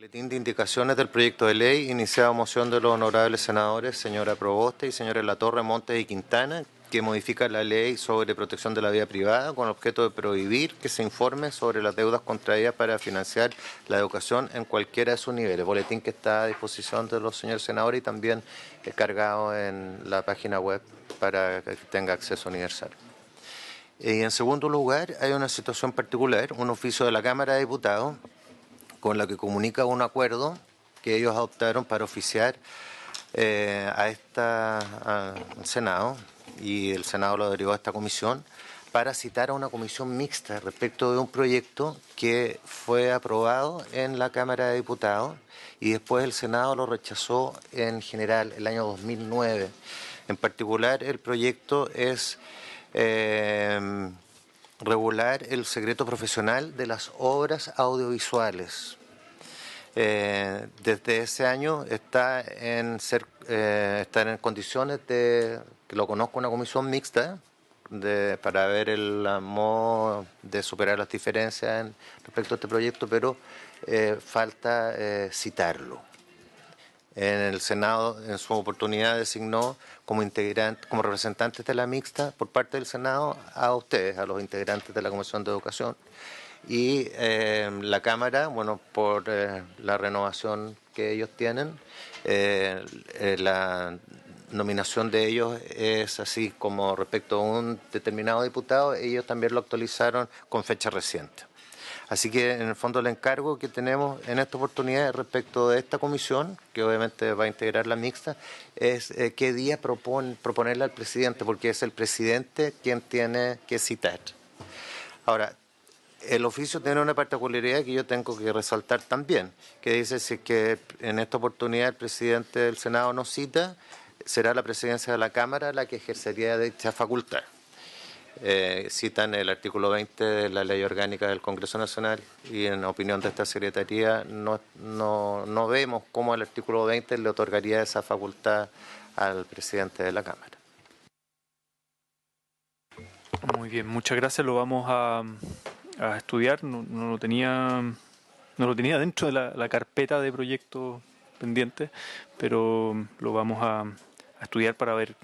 Boletín de indicaciones del proyecto de ley, iniciado moción de los honorables senadores, señora Proboste y señores Latorre, Montes y Quintana, que modifica la ley sobre protección de la vida privada con objeto de prohibir que se informe sobre las deudas contraídas para financiar la educación en cualquiera de sus niveles. Boletín que está a disposición de los señores senadores y también cargado en la página web para que tenga acceso universal. Y en segundo lugar, hay una situación particular, un oficio de la Cámara de Diputados con la que comunica un acuerdo que ellos adoptaron para oficiar al Senado, y el Senado lo derivó a esta comisión para citar a una comisión mixta respecto de un proyecto que fue aprobado en la Cámara de Diputados y después el Senado lo rechazó en general el año 2009. En particular, el proyecto es regular el secreto profesional de las obras audiovisuales. Desde ese año está en condiciones de que lo conozca una comisión mixta para ver el modo de superar las diferencias respecto a este proyecto, pero falta citarlo. En el Senado, en su oportunidad, designó como representantes de la mixta por parte del Senado a ustedes, a los integrantes de la Comisión de Educación. Y la Cámara, bueno, por la renovación que ellos tienen, la nominación de ellos es así como respecto a un determinado diputado, ellos también lo actualizaron con fecha reciente. Así que en el fondo el encargo que tenemos en esta oportunidad respecto de esta comisión, que obviamente va a integrar la mixta, es qué día proponerle al presidente, porque es el presidente quien tiene que citar. Ahora, el oficio tiene una particularidad que yo tengo que resaltar también, que dice si es que en esta oportunidad el presidente del Senado nos cita, será la presidencia de la Cámara la que ejercería dicha facultad. Citan el artículo 20 de la Ley Orgánica del Congreso Nacional y en opinión de esta Secretaría no vemos cómo el artículo 20 le otorgaría esa facultad al presidente de la Cámara. Muy bien, muchas gracias. Lo vamos a estudiar. No lo tenía dentro de la carpeta de proyectos pendientes, pero lo vamos a estudiar para ver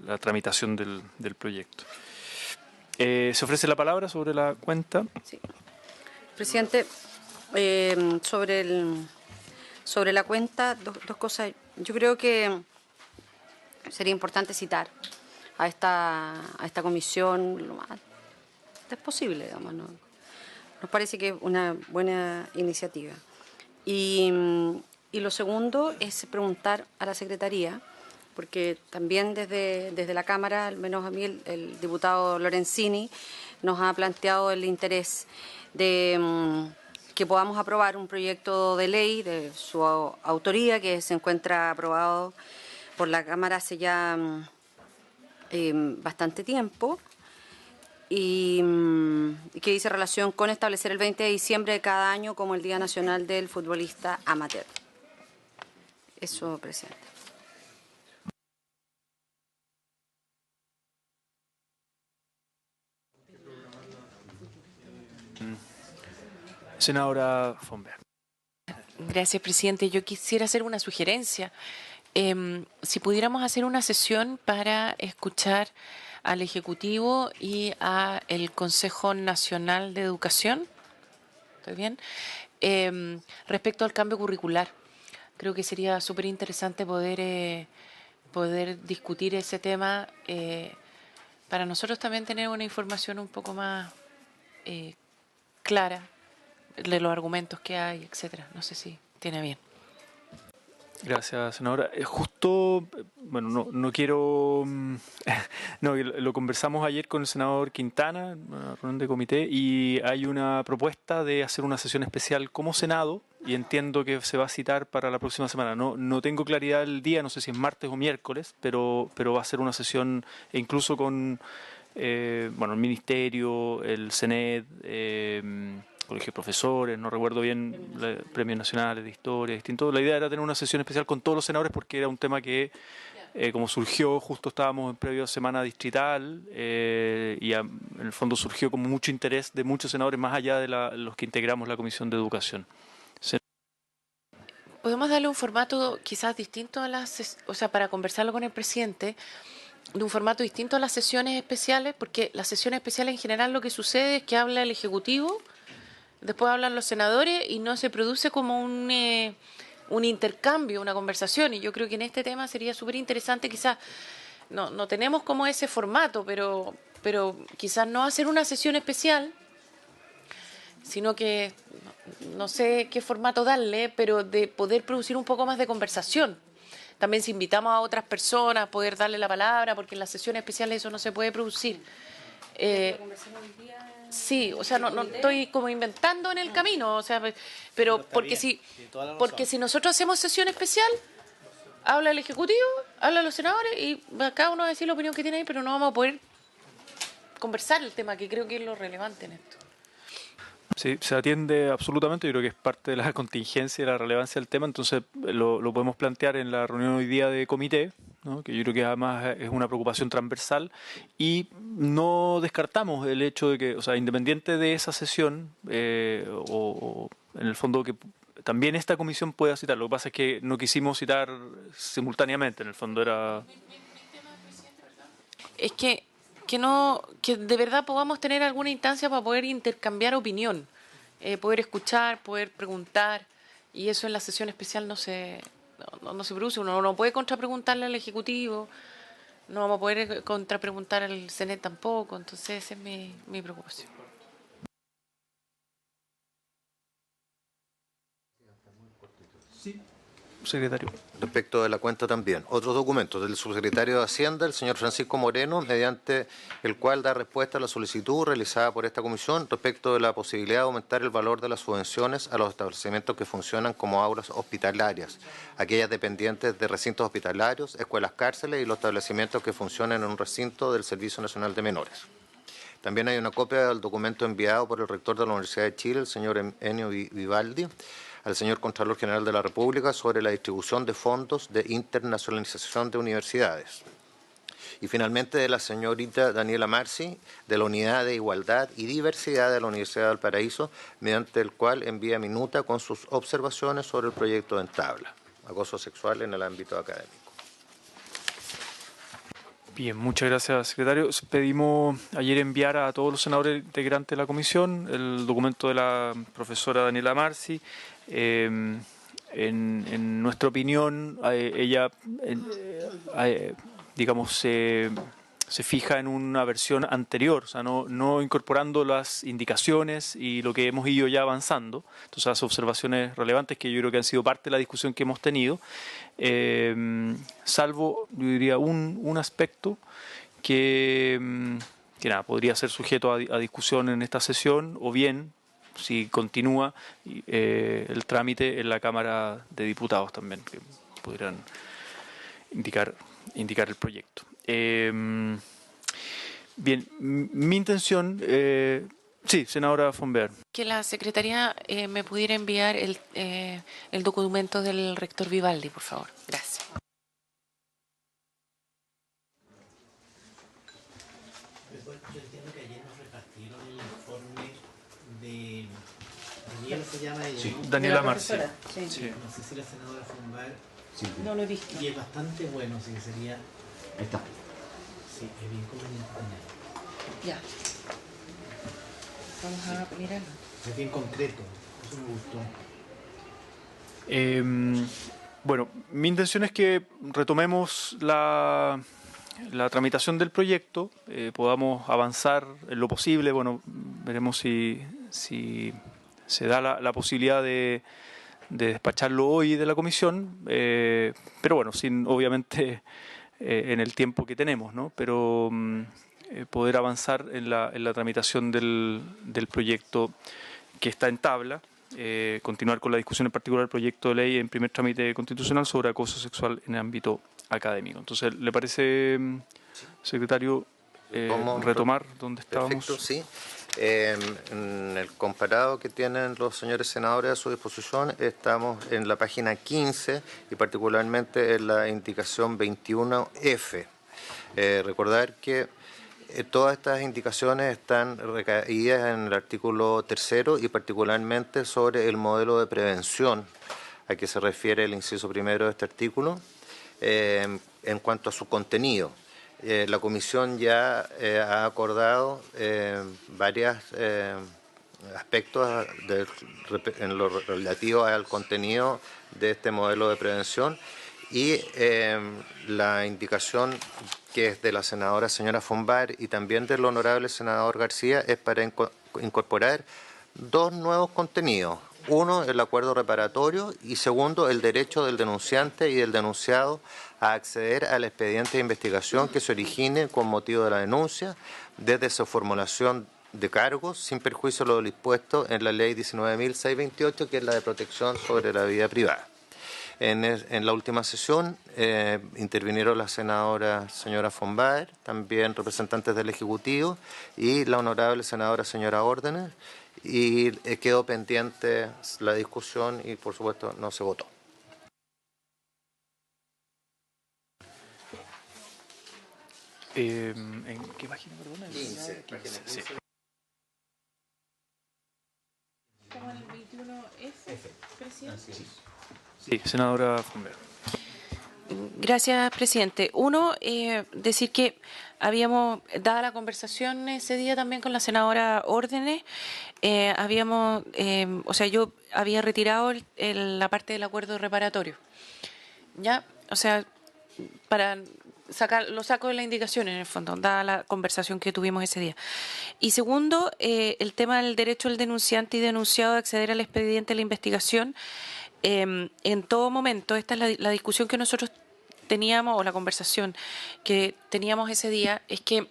la tramitación del proyecto. ¿Se ofrece la palabra sobre la cuenta? Sí. Presidente, sobre la cuenta, dos cosas. Yo creo que sería importante citar a esta comisión lo más antes posible, digamos, ¿no? Nos parece que es una buena iniciativa. Y lo segundo es preguntar a la Secretaría, porque también desde la Cámara, al menos a mí, el diputado Lorenzini nos ha planteado el interés de que podamos aprobar un proyecto de ley de su autoría que se encuentra aprobado por la Cámara hace ya bastante tiempo y que dice relación con establecer el 20 de diciembre de cada año como el Día Nacional del Futbolista Amateur. Eso, presidente. Senadora Fomberg. Gracias, presidente. Yo quisiera hacer una sugerencia. Si pudiéramos hacer una sesión para escuchar al Ejecutivo y al Consejo Nacional de Educación, ¿estoy bien? Respecto al cambio curricular. Creo que sería súper interesante poder discutir ese tema para nosotros también tener una información un poco más clara de los argumentos que hay, etcétera. No sé si tiene bien. Gracias, senadora. Justo, bueno, no quiero... no, lo conversamos ayer con el senador Quintana, en una reunión de comité, y hay una propuesta de hacer una sesión especial como Senado, y entiendo que se va a citar para la próxima semana. No tengo claridad el día, no sé si es martes o miércoles, pero va a ser una sesión incluso con el Ministerio, el CENED, Colegio de Profesores, no recuerdo bien, Premios Nacionales de Historia, distinto. La idea era tener una sesión especial con todos los senadores porque era un tema que como surgió, justo estábamos en previo a semana distrital en el fondo surgió como mucho interés de muchos senadores más allá de los que integramos la Comisión de Educación. ¿Podemos darle un formato quizás distinto o sea, para conversarlo con el presidente, de un formato distinto a las sesiones especiales? Porque las sesiones especiales en general lo que sucede es que habla el Ejecutivo, después hablan los senadores y no se produce como un intercambio, una conversación. Y yo creo que en este tema sería súper interesante, quizás no tenemos como ese formato, pero quizás no hacer una sesión especial, sino que no sé qué formato darle, pero de poder producir un poco más de conversación. También si invitamos a otras personas, poder darle la palabra, porque en las sesiones especiales eso no se puede producir. Sí, o sea, no estoy como inventando en el camino, o sea, pero porque si nosotros hacemos sesión especial, habla el Ejecutivo, habla los senadores y cada uno va a decir la opinión que tiene ahí, pero no vamos a poder conversar el tema, que creo que es lo relevante en esto. Sí, se atiende absolutamente, yo creo que es parte de la contingencia y la relevancia del tema, entonces lo podemos plantear en la reunión hoy día de comité, ¿no? Que yo creo que además es una preocupación transversal y no descartamos el hecho de que, o sea, independiente de esa sesión o en el fondo que también esta comisión pueda citar, lo que pasa es que no quisimos citar simultáneamente, en el fondo era... Es que de verdad podamos tener alguna instancia para poder intercambiar opinión, poder escuchar, poder preguntar, y eso en la sesión especial no se produce. Uno no puede contrapreguntarle al Ejecutivo, no vamos a poder contrapreguntar al CNE tampoco, entonces esa es mi preocupación. Secretario. Respecto de la cuenta también, otros documentos del subsecretario de Hacienda, el señor Francisco Moreno, mediante el cual da respuesta a la solicitud realizada por esta comisión respecto de la posibilidad de aumentar el valor de las subvenciones a los establecimientos que funcionan como aulas hospitalarias, aquellas dependientes de recintos hospitalarios, escuelas, cárceles y los establecimientos que funcionan en un recinto del Servicio Nacional de Menores. También hay una copia del documento enviado por el rector de la Universidad de Chile, el señor Enio Vivaldi, al señor Contralor General de la República sobre la distribución de fondos de internacionalización de universidades. Y finalmente de la señorita Daniela Marci, de la Unidad de Igualdad y Diversidad de la Universidad de Valparaíso, mediante el cual envía minuta con sus observaciones sobre el proyecto de Entabla, acoso sexual en el ámbito académico. Bien, muchas gracias, secretario. Pedimos ayer enviar a todos los senadores integrantes de la comisión el documento de la profesora Daniela Marci. En nuestra opinión, ella, digamos, se fija en una versión anterior, o sea, no incorporando las indicaciones y lo que hemos ido ya avanzando. Entonces, las observaciones relevantes que yo creo que han sido parte de la discusión que hemos tenido, salvo, yo diría, un aspecto que nada, podría ser sujeto a discusión en esta sesión o bien si continúa el trámite en la Cámara de Diputados también, que pudieran indicar el proyecto. Bien, mi intención... sí, senadora von Baer. Que la Secretaría me pudiera enviar el documento del rector Vivaldi, por favor. Gracias. Yo entiendo que ayer nos repartieron el informe de Daniela, se llama ella, Sí, ¿no? Daniela Marci. Sí. Sí. No sé si la senadora von Baer, No lo he visto. y es bastante bueno, así que sería, Ahí está. sí, es bien conveniente tenerlo. Ya. Vamos a mirarlo. Es bien concreto, eso me gustó. Bueno, mi intención es que retomemos la tramitación del proyecto, podamos avanzar en lo posible. Bueno, veremos si se da la posibilidad de despacharlo hoy de la comisión, pero bueno, sin obviamente en el tiempo que tenemos, ¿no? Pero poder avanzar en la tramitación del proyecto que está en tabla, continuar con la discusión en particular del proyecto de ley en primer trámite constitucional sobre acoso sexual en el ámbito académico. Entonces, ¿le parece, secretario, retomar donde estábamos? Perfecto, sí. En el comparado que tienen los señores senadores a su disposición, estamos en la página 15 y particularmente en la indicación 21F. Recordar que todas estas indicaciones están recaídas en el artículo 3 y particularmente sobre el modelo de prevención a que se refiere el inciso primero de este artículo. En cuanto a su contenido, la Comisión ya ha acordado varios aspectos en lo relativo al contenido de este modelo de prevención y la indicación que es de la senadora señora Fombar y también del honorable senador García es para incorporar dos nuevos contenidos. Uno, el acuerdo reparatorio y segundo, el derecho del denunciante y del denunciado a acceder al expediente de investigación que se origine con motivo de la denuncia desde su formulación de cargos sin perjuicio de lo dispuesto en la ley 19.628, que es la de protección sobre la vida privada. En la última sesión intervinieron la senadora señora Fombar, también representantes del Ejecutivo y la honorable senadora señora Órdenes, y quedó pendiente la discusión y por supuesto no se votó. ¿En qué página, perdona? 15. Sí. ¿Como el 21F, presidente? Sí, senadora Fomber. Gracias, presidente. Uno, decir que habíamos, dada la conversación ese día también con la senadora Órdenes, yo había retirado la parte del acuerdo reparatorio. ¿Ya? O sea, para lo saco de la indicación en el fondo, dada la conversación que tuvimos ese día. Y segundo, el tema del derecho del denunciante y denunciado a acceder al expediente de la investigación. En todo momento, esta es la discusión que nosotros teníamos, o la conversación que teníamos ese día, es que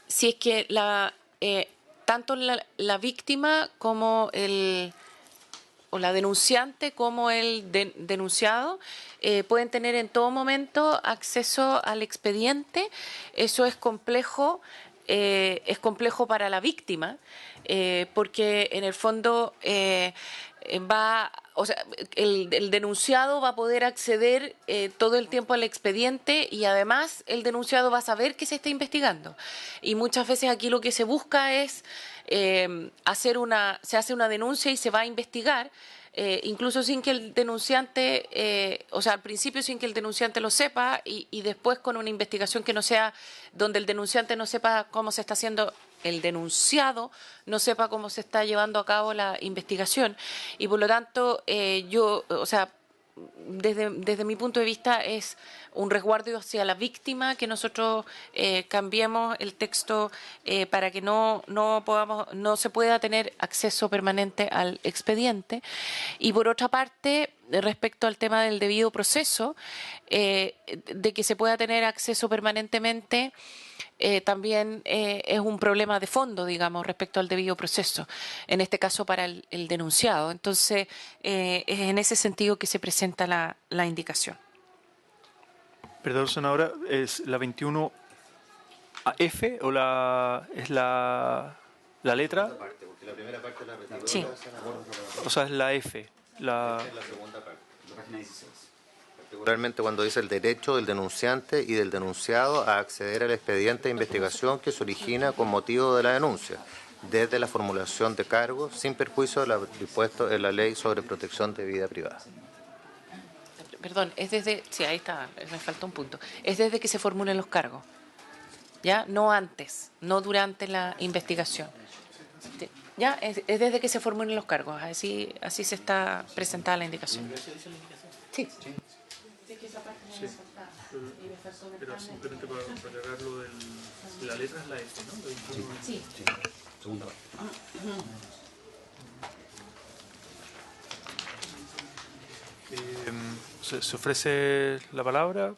si es que tanto la víctima como o la denunciante como el denunciado pueden tener en todo momento acceso al expediente. Eso es complejo para la víctima, porque en el fondo el denunciado va a poder acceder todo el tiempo al expediente y además el denunciado va a saber que se está investigando. Y muchas veces aquí lo que se busca es se hace una denuncia y se va a investigar, incluso sin que el denunciante, al principio sin que el denunciante lo sepa y después con una investigación que no sea, donde el denunciante no sepa cómo se está haciendo, el denunciado no sepa cómo se está llevando a cabo la investigación. Y por lo tanto, desde mi punto de vista es un resguardo hacia la víctima que nosotros cambiemos el texto para que no se pueda tener acceso permanente al expediente. Y por otra parte, respecto al tema del debido proceso, de que se pueda tener acceso permanentemente, también es un problema de fondo, digamos, respecto al debido proceso, en este caso para el denunciado. Entonces, es en ese sentido que se presenta la indicación. Perdón, senadora, ¿es la 21F o es la letra? Porque la primera parte la retiró Sí. la senadora. O sea, es la F. Es la segunda parte. La página 16. Particularmente cuando dice el derecho del denunciante y del denunciado a acceder al expediente de investigación que se origina con motivo de la denuncia, desde la formulación de cargos, sin perjuicio de lo dispuesto en la Ley sobre Protección de Vida Privada. Perdón, es desde... Sí, ahí está, me falta un punto. Es desde que se formulen los cargos, ¿ya? No antes, no durante la investigación. ¿Ya? Es desde que se formulen los cargos, así se está presentada la indicación. Sí. Pero simplemente para aclarar lo de la letra es la F, ¿no? Sí. Segunda parte. ¿Se ofrece la palabra?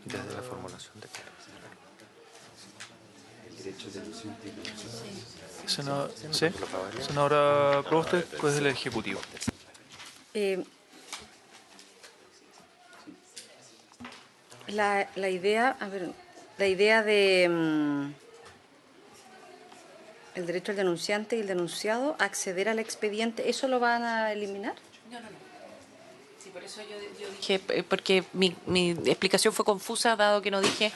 Desde la formulación de cargos. El derecho de denunciante y Senadora, ¿sí? Senadora Proboste, pues del Ejecutivo. La idea de El derecho del denunciante y el denunciado a acceder al expediente, ¿eso lo van a eliminar? No. Sí, por eso yo dije, porque mi explicación fue confusa, dado que no dije,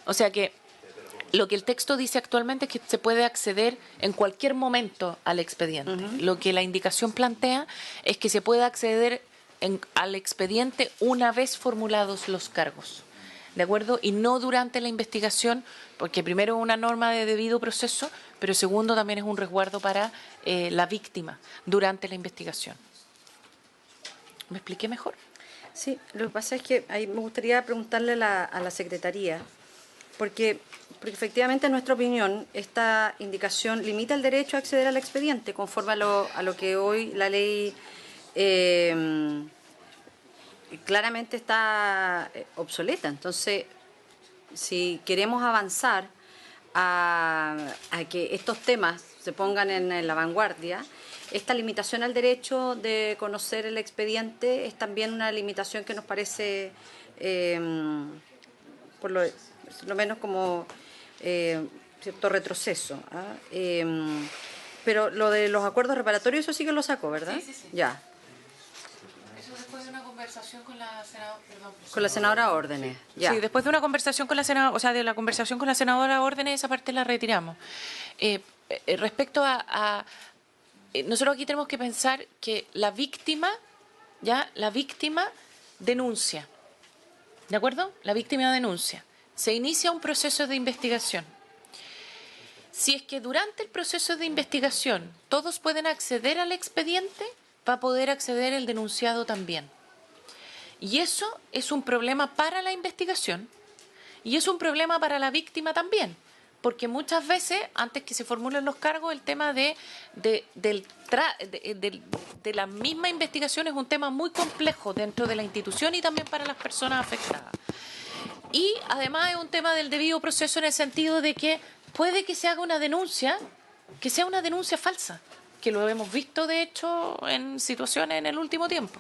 o sea que lo que el texto dice actualmente es que se puede acceder en cualquier momento al expediente. Lo que la indicación plantea es que se puede acceder al expediente una vez formulados los cargos, ¿de acuerdo? Y no durante la investigación, porque primero es una norma de debido proceso, pero segundo también es un resguardo para la víctima durante la investigación. ¿Me expliqué mejor? Sí, lo que pasa es que ahí me gustaría preguntarle a la Secretaría, porque efectivamente, en nuestra opinión, esta indicación limita el derecho a acceder al expediente conforme a lo que hoy la ley claramente está obsoleta. Entonces, si queremos avanzar a que estos temas se pongan en la vanguardia, esta limitación al derecho de conocer el expediente es también una limitación que nos parece, por lo menos como cierto retroceso. Pero lo de los acuerdos reparatorios, eso sí que lo sacó, ¿verdad? Sí. Ya. Eso después de una conversación con la senadora, Con la senadora Órdenes. Ya. Sí, después de una conversación con la senadora, o sea, de la conversación con la senadora Órdenes, esa parte la retiramos. Respecto a nosotros aquí tenemos que pensar que la víctima denuncia, ¿de acuerdo? La víctima denuncia. Se inicia un proceso de investigación. Si es que durante el proceso de investigación todos pueden acceder al expediente, va a poder acceder el denunciado también. Y eso es un problema para la investigación y es un problema para la víctima también, porque muchas veces, antes que se formulen los cargos, el tema de la misma investigación es un tema muy complejo dentro de la institución y también para las personas afectadas. Y además es un tema del debido proceso en el sentido de que puede que se haga una denuncia, que sea una denuncia falsa, que lo hemos visto de hecho en situaciones en el último tiempo.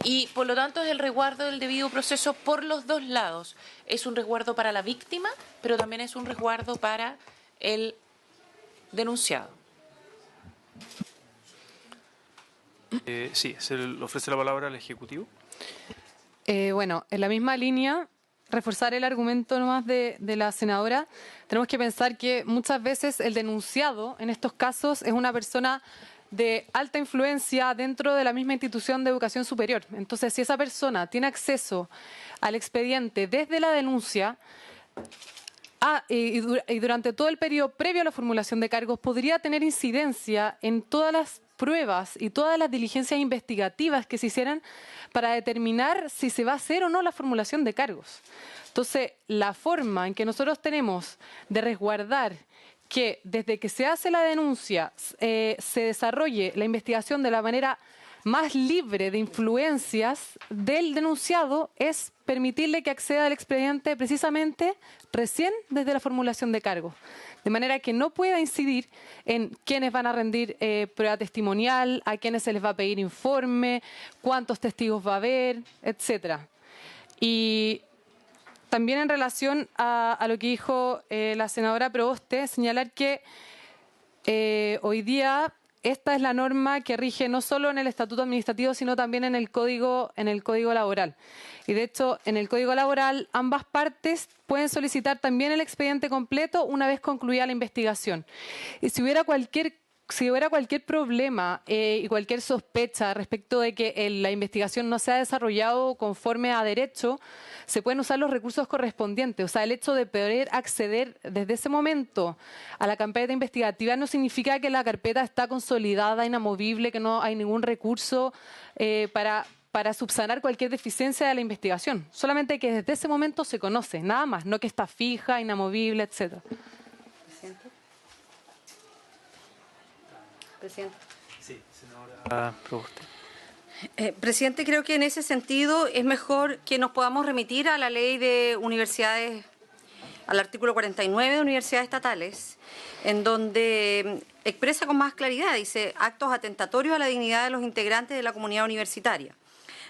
Y por lo tanto es el resguardo del debido proceso por los dos lados. Es un resguardo para la víctima, pero también es un resguardo para el denunciado. Sí, se le ofrece la palabra al Ejecutivo. Bueno, en la misma línea, reforzar el argumento nomás de la senadora, tenemos que pensar que muchas veces el denunciado en estos casos es una persona de alta influencia dentro de la misma institución de educación superior. Entonces, si esa persona tiene acceso al expediente desde la denuncia y durante todo el periodo previo a la formulación de cargos, podría tener incidencia en todas las pruebas y todas las diligencias investigativas que se hicieran para determinar si se va a hacer o no la formulación de cargos. Entonces, la forma en que nosotros tenemos de resguardar que desde que se hace la denuncia se desarrolle la investigación de la manera más libre de influencias del denunciado es permitirle que acceda al expediente precisamente recién desde la formulación de cargos. De manera que no pueda incidir en quiénes van a rendir prueba testimonial, a quiénes se les va a pedir informe, cuántos testigos va a haber, etcétera. Y también en relación a lo que dijo la senadora Proboste, señalar que hoy día esta es la norma que rige no solo en el Estatuto Administrativo, sino también en el Código Laboral. Y de hecho, en el Código Laboral, ambas partes pueden solicitar también el expediente completo una vez concluida la investigación. Y si hubiera cualquier problema y cualquier sospecha respecto de que la investigación no se ha desarrollado conforme a derecho, se pueden usar los recursos correspondientes. O sea, el hecho de poder acceder desde ese momento a la carpeta investigativa no significa que la carpeta está consolidada, inamovible, que no hay ningún recurso para subsanar cualquier deficiencia de la investigación. Solamente que desde ese momento se conoce, nada más, no que está fija, inamovible, etcétera. Presidente. Sí, senadora Proboste. Presidente, creo que en ese sentido es mejor que nos podamos remitir a la ley de universidades, al artículo 49 de universidades estatales, en donde expresa con más claridad, dice, actos atentatorios a la dignidad de los integrantes de la comunidad universitaria.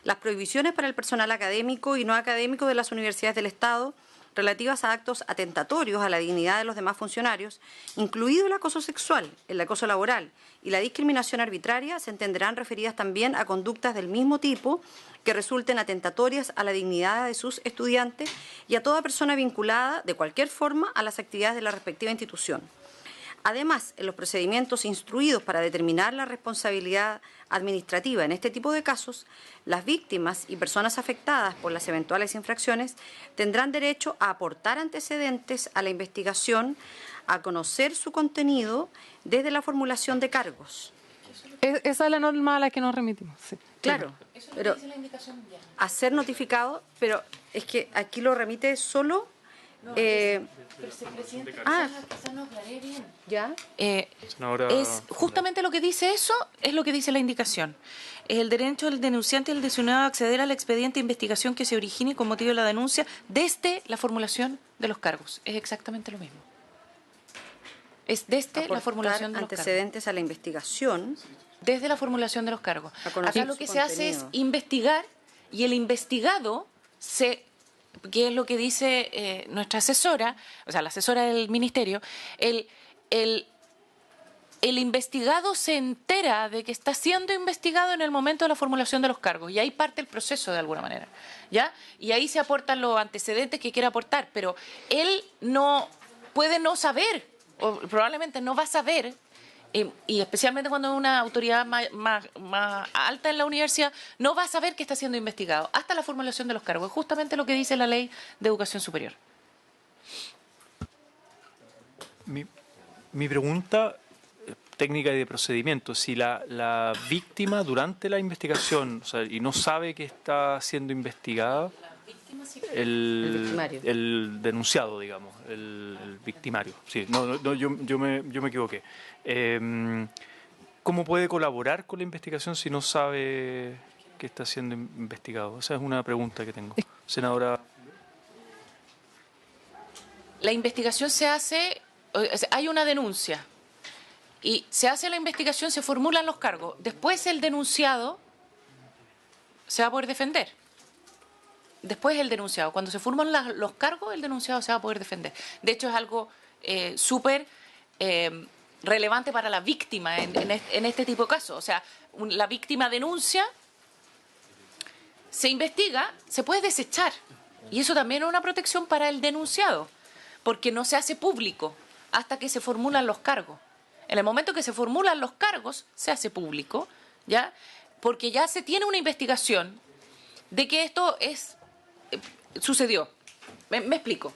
Las prohibiciones para el personal académico y no académico de las universidades del Estado relativas a actos atentatorios a la dignidad de los demás funcionarios, incluido el acoso sexual, el acoso laboral y la discriminación arbitraria, se entenderán referidas también a conductas del mismo tipo que resulten atentatorias a la dignidad de sus estudiantes y a toda persona vinculada de cualquier forma a las actividades de la respectiva institución. Además, en los procedimientos instruidos para determinar la responsabilidad administrativa en este tipo de casos, las víctimas y personas afectadas por las eventuales infracciones tendrán derecho a aportar antecedentes a la investigación, a conocer su contenido desde la formulación de cargos. Esa es la norma a la que nos remitimos. Sí. Claro, pero a ser notificado, pero es que aquí lo remite solo... ¿Ya? Es justamente lo que dice eso, es lo que dice la indicación. Es el derecho del denunciante y el lesionado a acceder al expediente de investigación que se origine con motivo de la denuncia desde la formulación de los cargos. Es exactamente lo mismo. Es desde la formulación de los antecedentes cargos. A la investigación. Desde la formulación de los cargos. Acá lo que se hace es investigar y el investigado que es lo que dice nuestra asesora, o sea, la asesora del ministerio, el investigado se entera de que está siendo investigado en el momento de la formulación de los cargos y ahí parte el proceso de alguna manera, ¿ya? Y ahí se aportan los antecedentes que quiere aportar, pero él no puede no saber, o probablemente no va a saber, y especialmente cuando es una autoridad más alta en la universidad, no va a saber que está siendo investigado hasta la formulación de los cargos. Es justamente lo que dice la Ley de Educación Superior. Mi pregunta técnica y de procedimiento, si la víctima durante la investigación, o sea, y no sabe que está siendo investigada, el denunciado, digamos, el victimario. Sí, yo me equivoqué. ¿Cómo puede colaborar con la investigación si no sabe que está siendo investigado? Esa es una pregunta que tengo. Senadora. La investigación se hace, hay una denuncia y se hace la investigación, se formulan los cargos. Después el denunciado se va a poder defender. Después el denunciado. Cuando se forman los cargos, el denunciado se va a poder defender. De hecho, es algo súper relevante para la víctima en este tipo de casos. O sea, la víctima denuncia, se investiga, se puede desechar. Y eso también es una protección para el denunciado, porque no se hace público hasta que se formulan los cargos. En el momento que se formulan los cargos, se hace público, ¿ya? Porque ya se tiene una investigación de que esto sucedió. Me explico.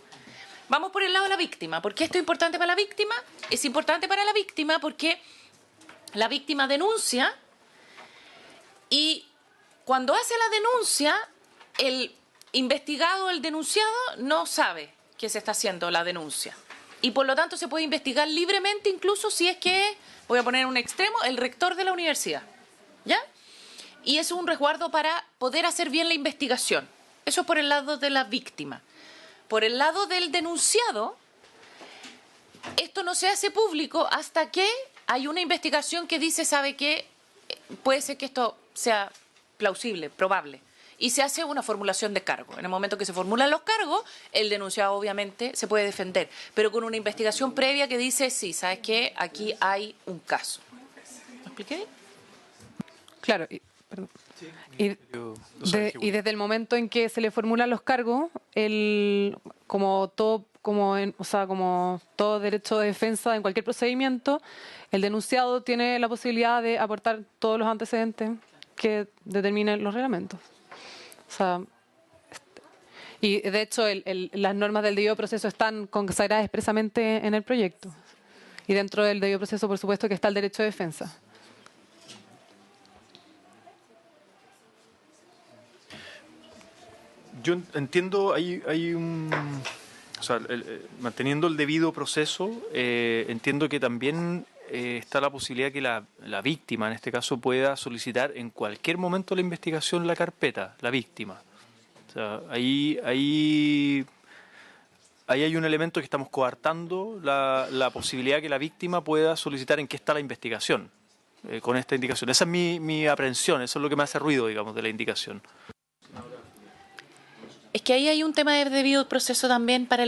Vamos por el lado de la víctima. ¿Por qué esto es importante para la víctima? Es importante para la víctima porque la víctima denuncia y cuando hace la denuncia, el investigado, el denunciado, no sabe que se está haciendo la denuncia. Y por lo tanto se puede investigar libremente, incluso si es que, voy a poner un extremo, el rector de la universidad. ¿Ya? Y es un resguardo para poder hacer bien la investigación. Eso por el lado de la víctima. Por el lado del denunciado, esto no se hace público hasta que hay una investigación que dice, ¿sabe qué? Puede ser que esto sea plausible, probable. Y se hace una formulación de cargo. En el momento que se formulan los cargos, el denunciado obviamente se puede defender, pero con una investigación previa que dice, sí, ¿sabes qué? Aquí hay un caso. ¿Me expliqué? Claro. Perdón. Y desde el momento en que se le formulan los cargos, como todo derecho de defensa en cualquier procedimiento, el denunciado tiene la posibilidad de aportar todos los antecedentes que determinen los reglamentos. O sea, y de hecho las normas del debido proceso están consagradas expresamente en el proyecto. Y dentro del debido proceso, por supuesto, que está el derecho de defensa. Yo entiendo, o sea, manteniendo el debido proceso, entiendo que también está la posibilidad que la víctima, en este caso, pueda solicitar en cualquier momento de la investigación la carpeta, la víctima. O sea, ahí hay un elemento que estamos coartando la posibilidad que la víctima pueda solicitar en qué está la investigación con esta indicación. Esa es mi aprehensión, eso es lo que me hace ruido, digamos, de la indicación. Es que ahí hay un tema de debido proceso también para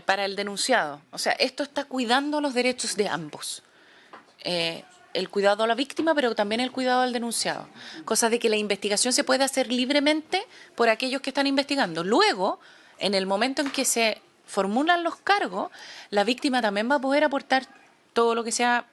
para el denunciado. O sea, esto está cuidando los derechos de ambos. El cuidado a la víctima, pero también el cuidado al denunciado. Cosa de que la investigación se puede hacer libremente por aquellos que están investigando. Luego, en el momento en que se formulan los cargos, la víctima también va a poder aportar todo lo que sea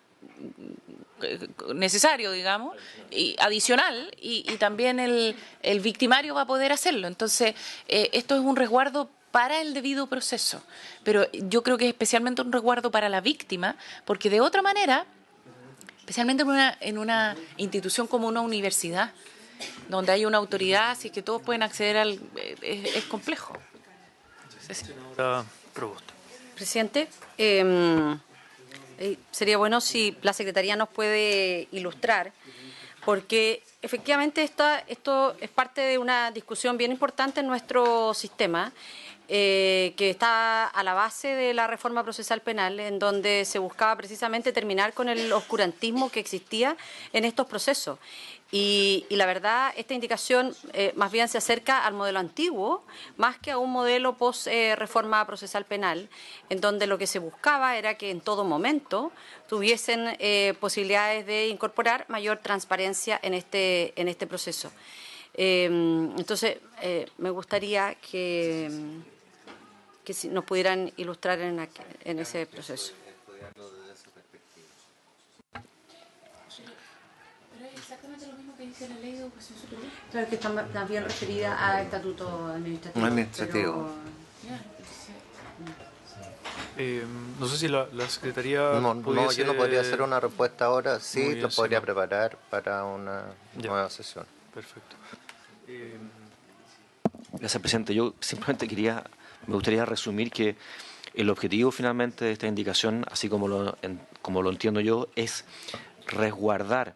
necesario, digamos, y adicional, y también el victimario va a poder hacerlo. Entonces, esto es un resguardo para el debido proceso, pero yo creo que es especialmente un resguardo para la víctima, porque de otra manera, especialmente en una institución como una universidad, donde hay una autoridad, así que todos pueden acceder es complejo. Senadora Provost. Presidente, sería bueno si la Secretaría nos puede ilustrar, porque efectivamente esto es parte de una discusión bien importante en nuestro sistema, que está a la base de la reforma procesal penal, en donde se buscaba precisamente terminar con el oscurantismo que existía en estos procesos. Y la verdad, esta indicación más bien se acerca al modelo antiguo, más que a un modelo post-reforma procesal penal, en donde lo que se buscaba era que en todo momento tuviesen posibilidades de incorporar mayor transparencia en este proceso. Entonces, me gustaría que si nos pudieran ilustrar en ese proceso. Claro que está más bien referida al estatuto administrativo. No sé si la Secretaría No, yo no podría hacer una respuesta ahora, sí, Muy bien, lo podría sí, no. preparar para una Ya. nueva sesión. Perfecto. Gracias, presidente. Yo simplemente me gustaría resumir que el objetivo finalmente de esta indicación, así como lo entiendo yo, es resguardar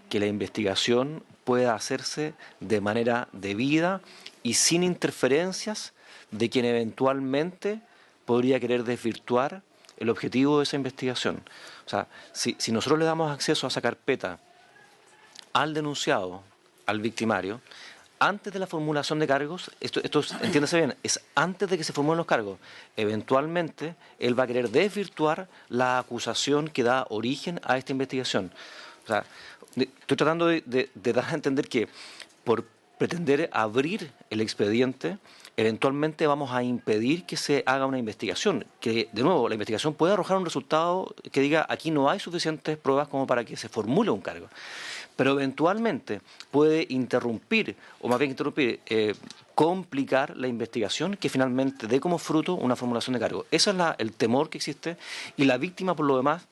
que la investigación pueda hacerse de manera debida y sin interferencias de quien eventualmente podría querer desvirtuar el objetivo de esa investigación. O sea, si nosotros le damos acceso a esa carpeta al denunciado, al victimario, antes de la formulación de cargos, esto entiéndase bien, es antes de que se formulen los cargos, eventualmente él va a querer desvirtuar la acusación que da origen a esta investigación. O sea, estoy tratando de dar a entender que por pretender abrir el expediente, eventualmente vamos a impedir que se haga una investigación, que de nuevo la investigación puede arrojar un resultado que diga aquí no hay suficientes pruebas como para que se formule un cargo, pero eventualmente puede interrumpir, o más bien complicar la investigación que finalmente dé como fruto una formulación de cargo. Ese es el temor que existe, y la víctima, por lo demás,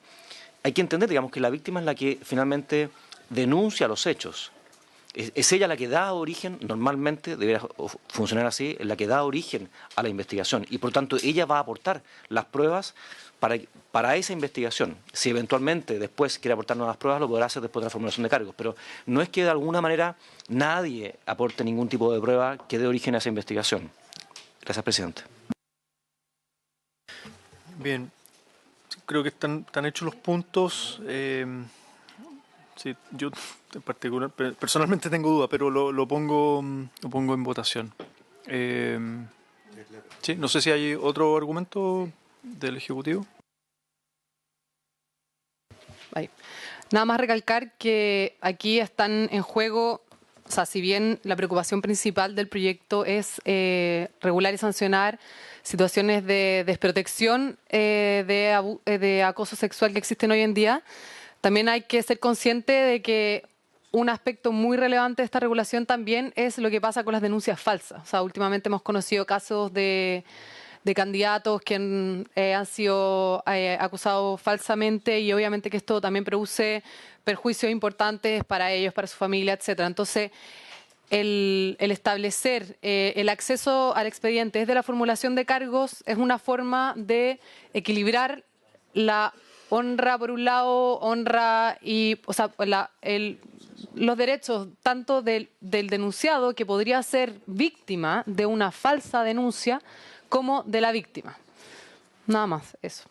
hay que entender, digamos, que la víctima es la que finalmente denuncia los hechos. Es ella la que da origen, normalmente debería funcionar así, la que da origen a la investigación, y por tanto ella va a aportar las pruebas para esa investigación. Si eventualmente después quiere aportar nuevas pruebas, lo podrá hacer después de la formulación de cargos, pero no es que de alguna manera nadie aporte ningún tipo de prueba que dé origen a esa investigación. Gracias, presidente. Bien, creo que están hechos los puntos. Sí, yo en particular, personalmente tengo duda, pero lo pongo en votación. Sí, no sé si hay otro argumento del Ejecutivo. Ahí. Nada más recalcar que aquí están en juego, o sea, si bien la preocupación principal del proyecto es regular y sancionar situaciones de desprotección, de acoso sexual que existen hoy en día, también hay que ser consciente de que un aspecto muy relevante de esta regulación también es lo que pasa con las denuncias falsas. O sea, últimamente hemos conocido casos de candidatos que han sido acusados falsamente, y obviamente que esto también produce perjuicios importantes para ellos, para su familia, etcétera. Entonces, el establecer el acceso al expediente desde la formulación de cargos es una forma de equilibrar la honra, por un lado, o sea, los derechos tanto del denunciado, que podría ser víctima de una falsa denuncia, como de la víctima. Nada más, eso.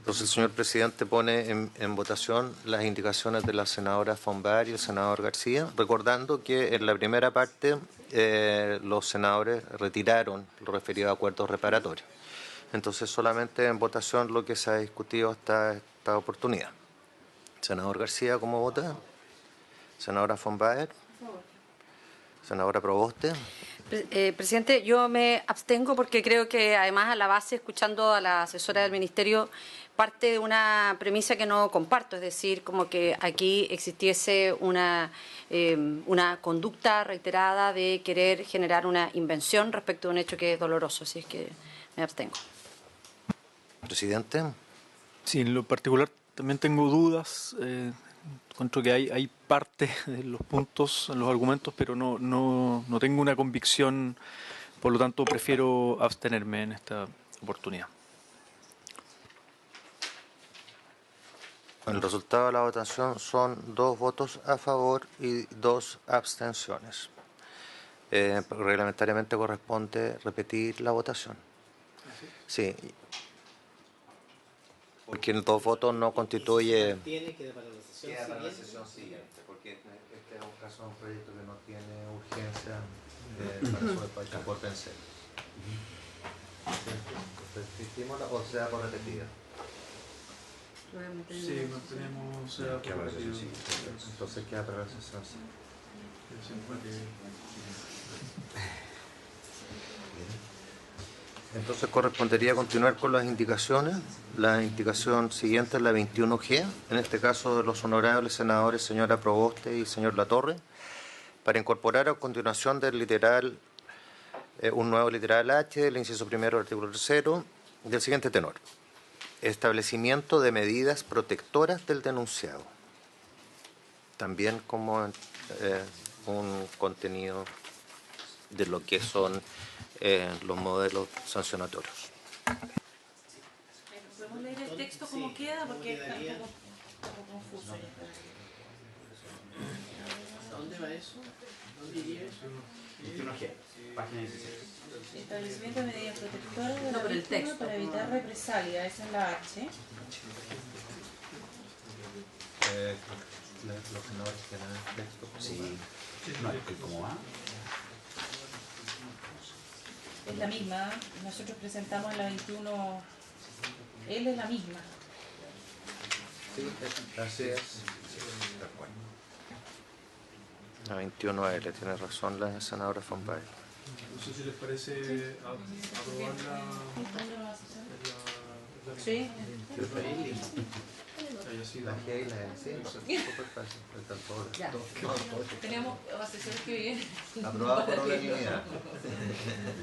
Entonces el señor presidente pone en votación las indicaciones de la senadora Fombar y el senador García, recordando que en la primera parte los senadores retiraron lo referido a acuerdos reparatorios. Entonces solamente en votación lo que se ha discutido hasta esta oportunidad. Senador García, ¿cómo vota? Senadora Fombar. Senadora Proboste. Presidente, yo me abstengo porque creo que además a la base, escuchando a la asesora del Ministerio, parte de una premisa que no comparto, es decir, como que aquí existiese una conducta reiterada de querer generar una invención respecto a un hecho que es doloroso, así es que me abstengo. Presidente. Sí, en lo particular también tengo dudas. Encuentro que hay parte de los puntos, los argumentos, pero no tengo una convicción, por lo tanto prefiero abstenerme en esta oportunidad. El resultado de la votación son 2 votos a favor y 2 abstenciones. Reglamentariamente corresponde repetir la votación. Sí. Porque en 2 votos no constituye... Queda para la sesión siguiente, porque este es un caso de un proyecto que no tiene urgencia para su despacho por vencer. ¿O sea por repetida? Sí, mantenemos Entonces queda para la sesión siguiente. Entonces correspondería continuar con las indicaciones. La indicación siguiente es la 21G, en este caso de los honorables senadores señora Proboste y señor Latorre, para incorporar a continuación del literal, un nuevo literal H del inciso primero del artículo 3º, del siguiente tenor: establecimiento de medidas protectoras del denunciado. También como un contenido de lo que son los modelos sancionatorios. ¿Podemos leer el texto como queda? Porque está un poco confuso. ¿Dónde va eso? ¿Dónde iría eso? 21G, página 16. Establecimiento de medidas protectoras de la pero el víctima texto. para evitar represalia. Esa es la H. Los senadores que dan el texto. Sí. No, es que ¿cómo va? Es la misma. Nosotros presentamos la 21. Él es la misma. Sí, así es. La 21L, tiene razón la senadora Fombay. No sé si les parece aprobarla. Sí. La G y la L, sí, no sé, súper fácil. Están todas. Tenemos asesores que vienen. Aprobado por unanimidad.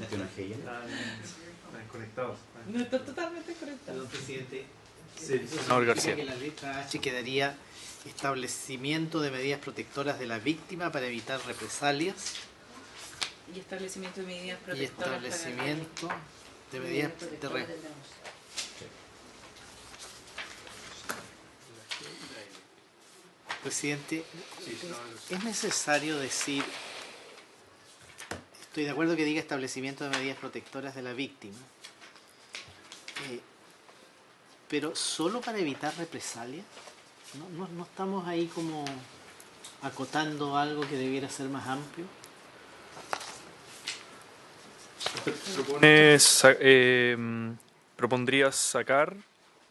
21G ya. Están conectados. No está totalmente correcto. Perdón, presidente. Sí, Eso senador significa García. que la letra H quedaría establecimiento de medidas protectoras de la víctima para evitar represalias Y establecimiento de medidas y protectoras. establecimiento de medidas de Presidente, es necesario decir, estoy de acuerdo que diga establecimiento de medidas protectoras de la víctima, pero solo para evitar represalias. No estamos ahí como acotando algo que debiera ser más amplio. Propondrías sacar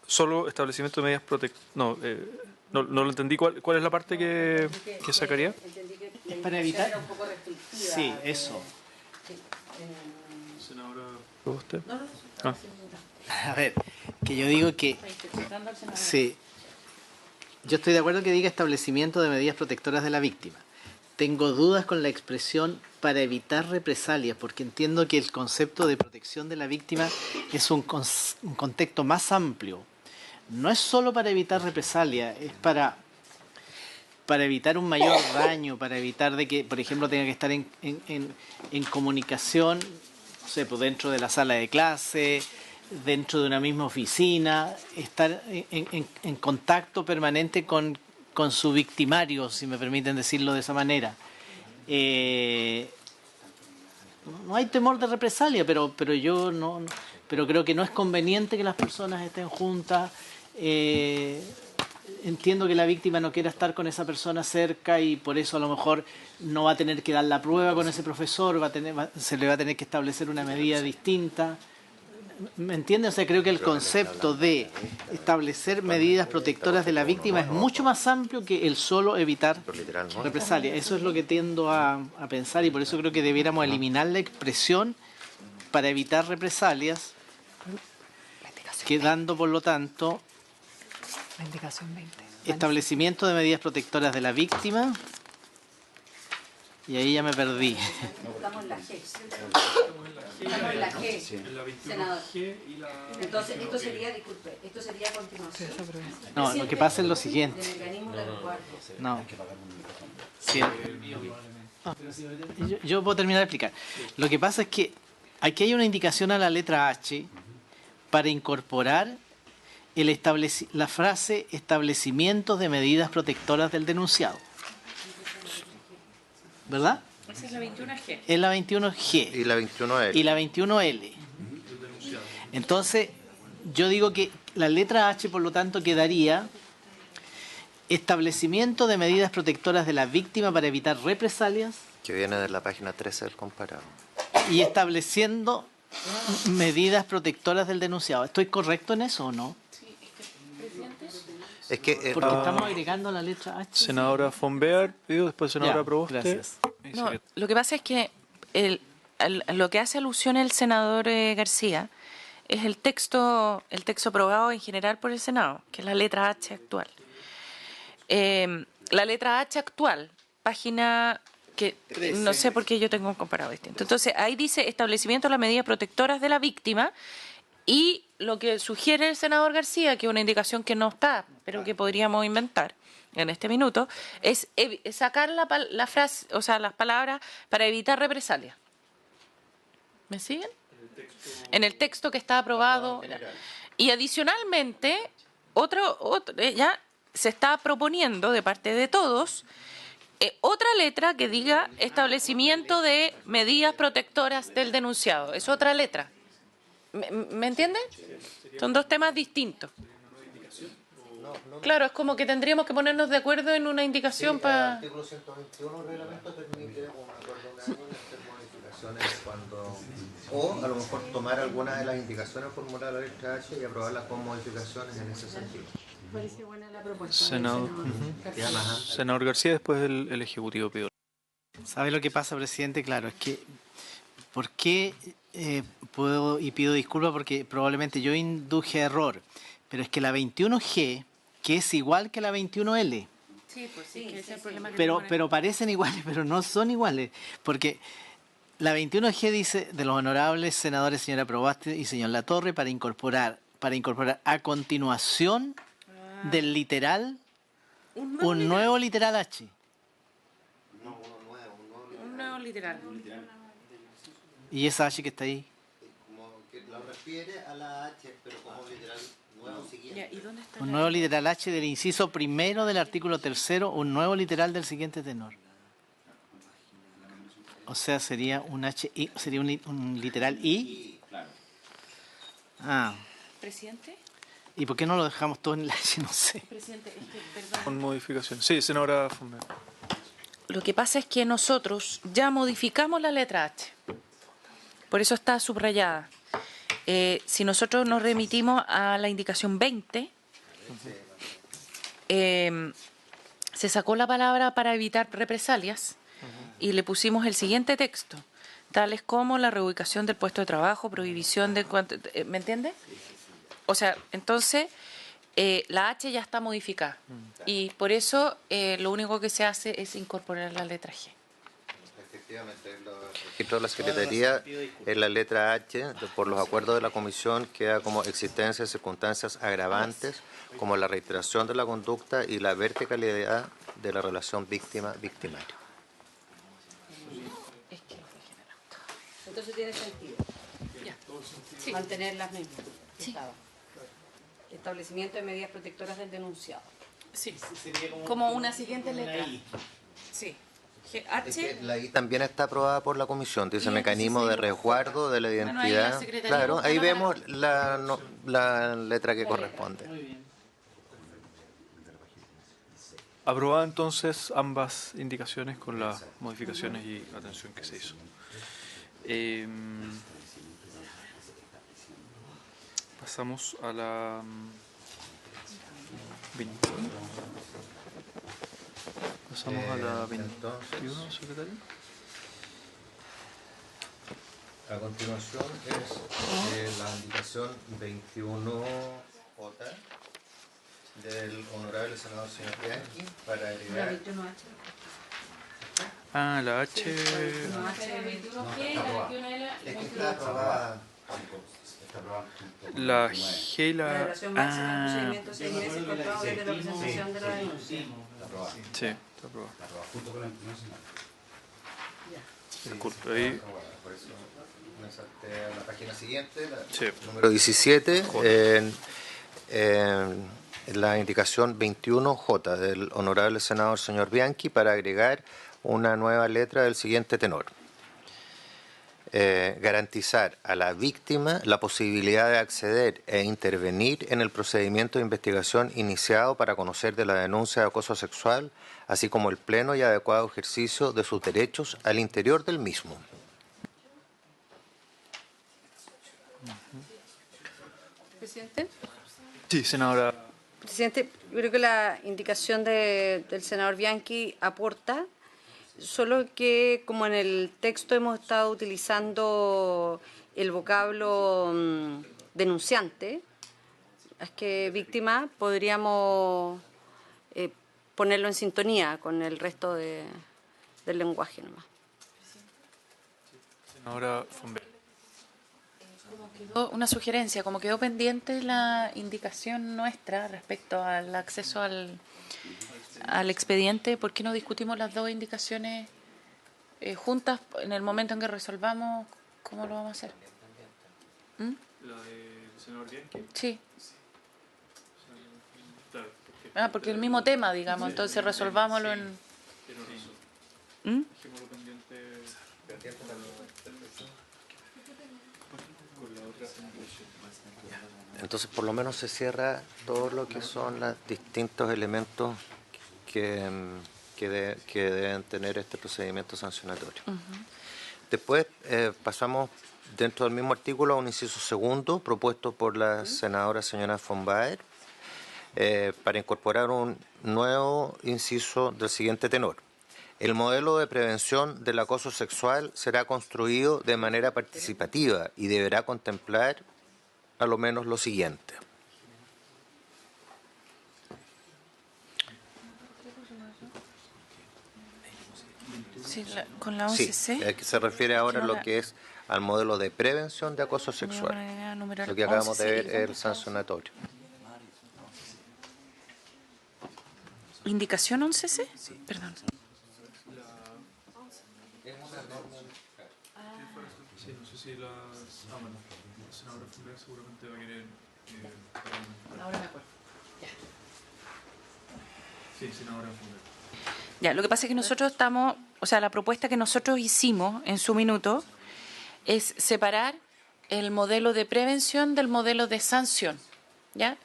solo establecimiento de medidas protectoras. No lo entendí. ¿Cuál es la parte que sacaría? Es para evitar. Sí, eso. Senadora Proboste. A ver, que yo digo que sí. Yo estoy de acuerdo que diga establecimiento de medidas protectoras de la víctima. Tengo dudas con la expresión para evitar represalias, porque entiendo que el concepto de protección de la víctima es un contexto más amplio. No es solo para evitar represalias, es para evitar un mayor daño, para evitar de que, por ejemplo, tenga que estar en comunicación, no sé, pues dentro de la sala de clase, dentro de una misma oficina, estar en contacto permanente con su victimario, si me permiten decirlo de esa manera. No hay temor de represalia, pero yo no, pero creo que no es conveniente que las personas estén juntas entiendo que la víctima no quiera estar con esa persona cerca y por eso a lo mejor no va a tener que dar la prueba con ese profesor, se le va a tener que establecer una medida distinta. ¿Me entiendes? O sea, creo que el concepto de establecer medidas protectoras de la víctima es mucho más amplio que el solo evitar represalias. Eso es lo que tiendo a pensar y por eso creo que debiéramos eliminar la expresión para evitar represalias, quedando por lo tanto La indicación 20. establecimiento de medidas protectoras de la víctima. Y ahí ya me perdí. Estamos en la G. Estamos en la G, senador. Entonces, esto sería, disculpe, esto sería a continuación. No, lo que pasa es lo siguiente. De mecanismo de resguardo. No. Sí. Yo puedo terminar de explicar. Lo que pasa es que aquí hay una indicación a la letra H para incorporar la frase establecimiento de medidas protectoras del denunciado. ¿Verdad? Esa es la 21G. Es la 21G. Y la 21L. Y la 21L. Entonces, yo digo que la letra H, por lo tanto, quedaría establecimiento de medidas protectoras de la víctima para evitar represalias Que viene de la página 13 del comparado. y estableciendo medidas protectoras del denunciado. ¿Estoy correcto en eso o no? Es que Porque estamos agregando la letra H. Senadora von Beer, pido, después senadora Ya, Proboste. gracias. No, lo que pasa es que lo que hace alusión el senador García es el texto aprobado en general por el Senado, que es la letra H actual. La letra H actual, página que 13. no sé por qué yo tengo un comparado distinto. Entonces, ahí dice establecimiento de las medidas protectoras de la víctima y lo que sugiere el senador García, que es una indicación que no está, pero que podríamos inventar en este minuto, es sacar la frase, o sea, las palabras para evitar represalias. ¿Me siguen? En el texto que está aprobado. Y adicionalmente, ya se está proponiendo de parte de todos otra letra que diga establecimiento de medidas protectoras del denunciado. Es otra letra. ¿Me entienden? Son dos temas distintos. Claro, es como que tendríamos que ponernos de acuerdo en una indicación para... El artículo 121 del reglamento permite un acuerdo unánime y hacer modificaciones cuando... O a lo mejor tomar algunas de las indicaciones formuladas en la letra H y aprobarlas con modificaciones en ese sentido. Parece buena la propuesta. Senador, senador García, después el Ejecutivo, pido. ¿Sabe lo que pasa, presidente? Claro, es que ¿por qué puedo y pido disculpas? Porque probablemente yo induje error, pero es que la 21G, que es igual que la 21L, Sí, pues sí, que ese es el problema que pero parecen iguales, pero no son iguales, porque la 21G dice de los honorables senadores señora Proboste y señor Latorre para incorporar a continuación del literal un nuevo literal H. un nuevo literal. Y esa H que está ahí. Como que lo refiere a la H, pero como literal nuevo siguiente. Ya, ¿y dónde está Un nuevo literal H del inciso primero del artículo tercero, un nuevo literal del siguiente tenor. O sea, sería un H, sería un literal I. Ah, ¿Presidente? ¿y por qué no lo dejamos todo en el H? No sé. Presidente, es que, perdón. Con modificación. Sí, senadora von Beer. Lo que pasa es que nosotros ya modificamos la letra H. Por eso está subrayada. Si nosotros nos remitimos a la indicación 20, se sacó la palabra para evitar represalias y le pusimos el siguiente texto, tales como la reubicación del puesto de trabajo, prohibición de... ¿Me entiende? O sea, entonces la H ya está modificada y por eso lo único que se hace es incorporar la letra G. Efectivamente, el registro de la Secretaría en la letra H, por los acuerdos de la Comisión, queda como existencia de circunstancias agravantes, como la reiteración de la conducta y la verticalidad de la relación víctima-victimario. Entonces tiene sentido. Mantener las mismas. Estaba. Establecimiento de medidas protectoras del denunciado. Sí, como una siguiente letra. Sí. Es que la I también está aprobada por la Comisión, dice mecanismo de resguardo de la identidad. Claro, ahí vemos la letra que corresponde. Aprobada entonces ambas indicaciones con las modificaciones y atención que se hizo. Pasamos a la 21. Pasamos a la 21, secretario. A continuación es la indicación 21J del honorable senador señor Bianchi para agregar... Ah, la H... Es que está aprobada. La G y la... Sí, está aprobada. Disculpe, ahí... Por eso me salté a la página siguiente, Sí. número 17, en la indicación 21J del honorable senador señor Bianchi para agregar una nueva letra del siguiente tenor. Garantizar a la víctima la posibilidad de acceder e intervenir en el procedimiento de investigación iniciado para conocer de la denuncia de acoso sexual, así como el pleno y adecuado ejercicio de sus derechos al interior del mismo. Presidente. Sí, senadora. Presidente, yo creo que la indicación del senador Bianchi aporta, solo que como en el texto hemos estado utilizando el vocablo denunciante, es que víctima, podríamos ponerlo en sintonía con el resto del lenguaje nomás. Senadora Fombel. Una sugerencia, como quedó pendiente la indicación nuestra respecto al acceso al expediente, ¿por qué no discutimos las dos indicaciones juntas en el momento en que resolvamos cómo lo vamos a hacer? ¿La del senador Bianchi? Sí. Claro, porque el mismo tema, digamos, entonces resolvámoslo en... dejémoslo pendiente con la otra. Entonces, por lo menos se cierra todo lo que son los distintos elementos que deben tener este procedimiento sancionatorio. Después pasamos dentro del mismo artículo a un inciso segundo propuesto por la senadora señora von Baer para incorporar un nuevo inciso del siguiente tenor. El modelo de prevención del acoso sexual será construido de manera participativa y deberá contemplar a lo menos lo siguiente. Sí, con la 11C. Sí, que se refiere ahora a lo que es al modelo de prevención de acoso sexual. Lo que acabamos de ver es el sancionatorio. ¿Indicación 11C? Perdón. Sí, no sé si la senadora Fombel seguramente va a querer... Ahora me acuerdo. Sí, senadora Fombel. Ya, lo que pasa es que nosotros estamos, o sea, la propuesta que nosotros hicimos en su minuto es separar el modelo de prevención del modelo de sanción, ¿ya?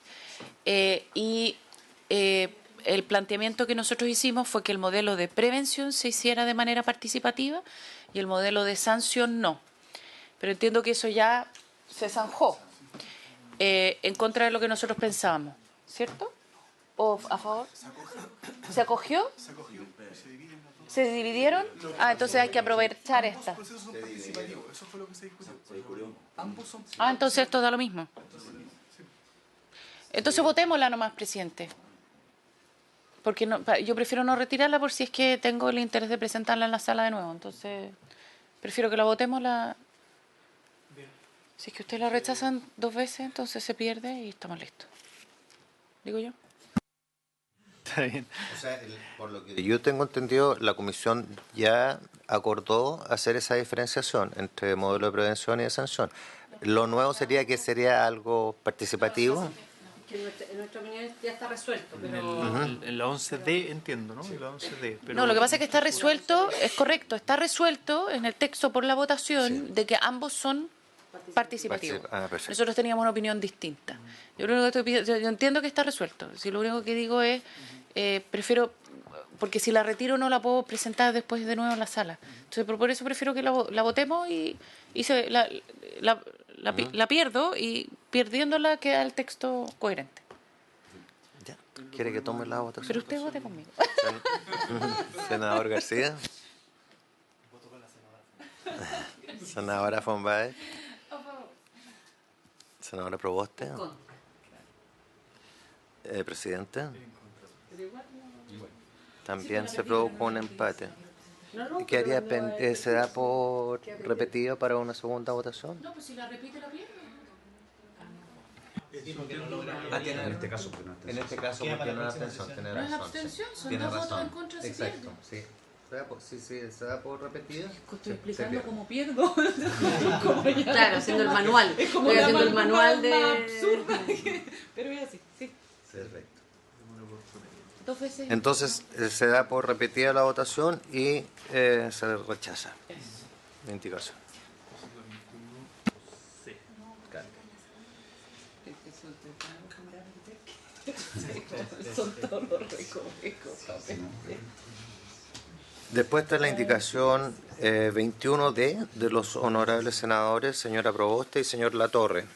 El planteamiento que nosotros hicimos fue que el modelo de prevención se hiciera de manera participativa y el modelo de sanción no. Pero entiendo que eso ya se zanjó en contra de lo que nosotros pensábamos, ¿cierto? ¿O a favor? ¿Se acogió? ¿Se dividieron? Ah, entonces hay que aprovechar esta. Ah, entonces esto da lo mismo. Entonces votémosla nomás, presidente. Porque no, yo prefiero no retirarla por si es que tengo el interés de presentarla en la sala de nuevo. Entonces, prefiero que la votemos. Si es que ustedes la rechazan 2 veces, entonces se pierde y estamos listos. ¿Digo yo? Está bien. O sea, por lo que yo tengo entendido, la comisión ya acordó hacer esa diferenciación entre modelo de prevención y de sanción. Lo nuevo sería que sería algo participativo. En nuestra opinión ya está resuelto, En la 11D entiendo, ¿no? En la 11D, pero... No, lo que pasa es que está resuelto, es correcto, está resuelto en el texto por la votación de que ambos son participativos. Perfecto. Nosotros teníamos una opinión distinta. Yo entiendo que está resuelto. Si lo único que digo es, prefiero porque si la retiro no la puedo presentar después de nuevo en la sala. Entonces, por eso prefiero que la votemos y la pierdo, y perdiéndola queda el texto coherente. Ya. ¿Quiere que tome la votación? Pero usted vote conmigo. Senador García. Senadora Fonbaez. Senadora Proboste. Presidente. También se produjo un empate. ¿Qué haría? ¿Se da por repetido para una segunda votación? No, pues si la repite la pierdo. En este caso, porque no En este caso, porque no es abstención, tiene No es razón. abstención, son Tiene dos votos razón. en contra, se Exacto, pierde. sí. Se da por repetida. Estoy explicando cómo pierdo. Claro, haciendo el manual. Es como Estoy la haciendo el manual de... más absurda. Pero es así, sí. Perfecto. 2 veces. Entonces se da por repetida la votación y se rechaza la indicación. Son todos los recovecos. Después está la indicación 21D de los honorables senadores, señora Proboste y señor Latorre,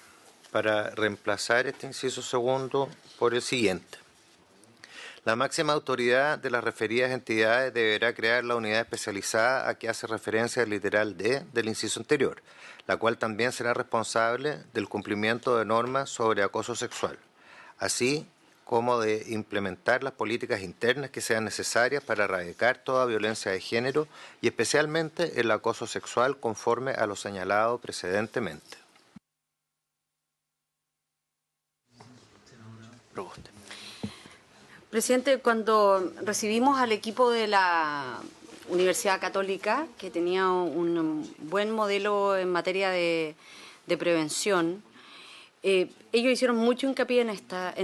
para reemplazar este inciso segundo por el siguiente. La máxima autoridad de las referidas entidades deberá crear la unidad especializada a que hace referencia el literal D del inciso anterior, la cual también será responsable del cumplimiento de normas sobre acoso sexual, así como de implementar las políticas internas que sean necesarias para erradicar toda violencia de género y especialmente el acoso sexual conforme a lo señalado precedentemente. Presidente, cuando recibimos al equipo de la Universidad Católica, que tenía un buen modelo en materia de prevención, ellos hicieron mucho hincapié en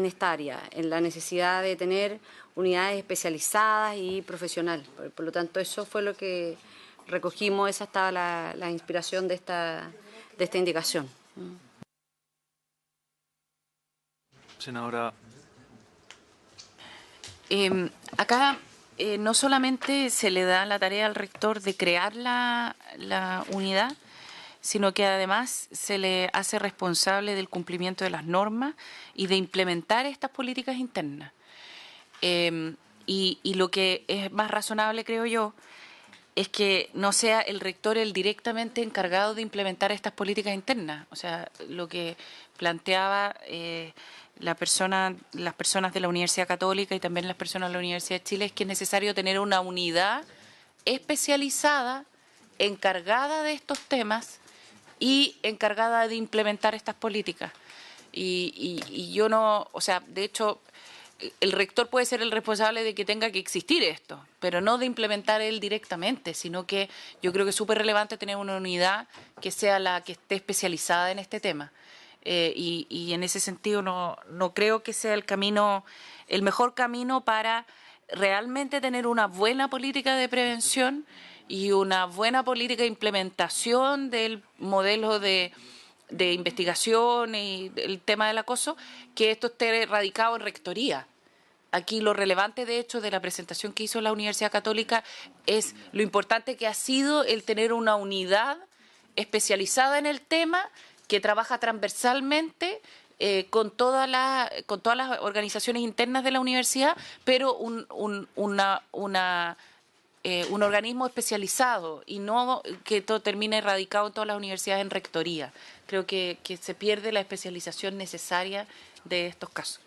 esta área, en la necesidad de tener unidades especializadas y profesional. Por lo tanto, eso fue lo que recogimos, esa estaba la inspiración de esta indicación. Senadora. Acá no solamente se le da la tarea al rector de crear la unidad, sino que además se le hace responsable del cumplimiento de las normas y de implementar estas políticas internas. Y lo que es más razonable, creo yo, es que no sea el rector el directamente encargado de implementar estas políticas internas. O sea, lo que planteaba las personas de la Universidad Católica y también las personas de la Universidad de Chile es que es necesario tener una unidad especializada, encargada de estos temas y encargada de implementar estas políticas. Y yo no, o sea, de hecho, el rector puede ser el responsable de que tenga que existir esto, pero no de implementar él directamente, sino que yo creo que es súper relevante tener una unidad que sea la que esté especializada en este tema. Y en ese sentido no creo que sea el mejor camino para realmente tener una buena política de prevención y una buena política de implementación del modelo de investigación y el tema del acoso, que esto esté radicado en rectoría. Aquí lo relevante, de hecho, de la presentación que hizo la Universidad Católica es lo importante que ha sido el tener una unidad especializada en el tema que trabaja transversalmente con todas las organizaciones internas de la universidad, pero un organismo especializado y no que todo termine radicado en todas las universidades en rectoría. Creo que se pierde la especialización necesaria de estos casos.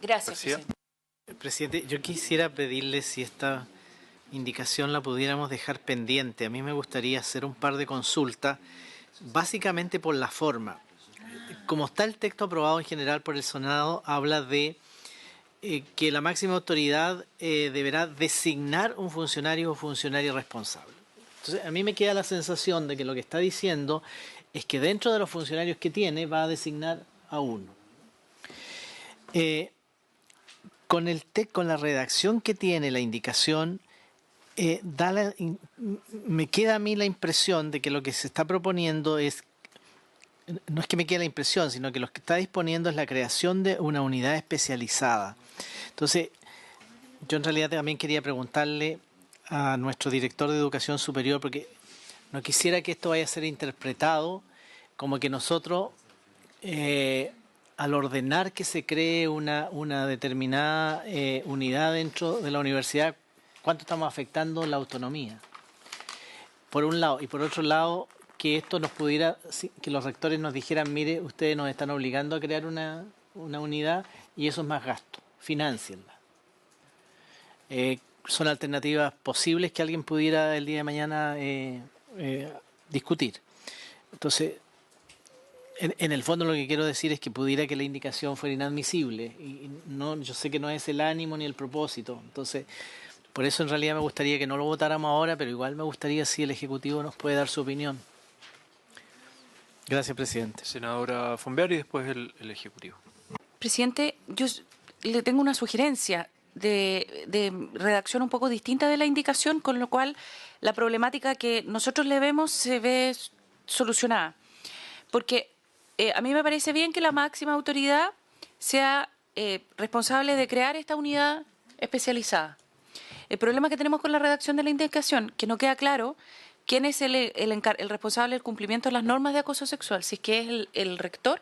Gracias, presidente. Presidente, yo quisiera pedirle si esta indicación la pudiéramos dejar pendiente. A mí me gustaría hacer un par de consultas, básicamente por la forma. Como está el texto aprobado en general por el Senado, habla de que la máxima autoridad deberá designar un funcionario o funcionaria responsable. Entonces, a mí me queda la sensación de que lo que está diciendo es que dentro de los funcionarios que tiene va a designar a uno. Con la redacción que tiene la indicación, me queda a mí la impresión de que lo que se está proponiendo es no es que me quede la impresión, sino que lo que está disponiendo es la creación de una unidad especializada. Entonces, yo en realidad también quería preguntarle a nuestro director de Educación Superior, porque no quisiera que esto vaya a ser interpretado como que nosotros, al ordenar que se cree una determinada unidad dentro de la universidad, cuánto estamos afectando la autonomía. Por un lado, y por otro lado, que esto nos pudiera, que los rectores nos dijeran, mire, ustedes nos están obligando a crear una unidad y eso es más gasto, financienla. Son alternativas posibles que alguien pudiera el día de mañana discutir. Entonces, en el fondo lo que quiero decir es que pudiera que la indicación fuera inadmisible y no, yo sé que no es el ánimo ni el propósito. Entonces, por eso en realidad me gustaría que no lo votáramos ahora, pero igual me gustaría si el Ejecutivo nos puede dar su opinión. Gracias, presidente. Senadora Fonbear y después el Ejecutivo. Presidente, yo le tengo una sugerencia de redacción un poco distinta de la indicación, con lo cual la problemática que nosotros le vemos se ve solucionada. Porque a mí me parece bien que la máxima autoridad sea responsable de crear esta unidad especializada. El problema que tenemos con la redacción de la indicación, que no queda claro quién es el responsable del cumplimiento de las normas de acoso sexual, si es que es el rector,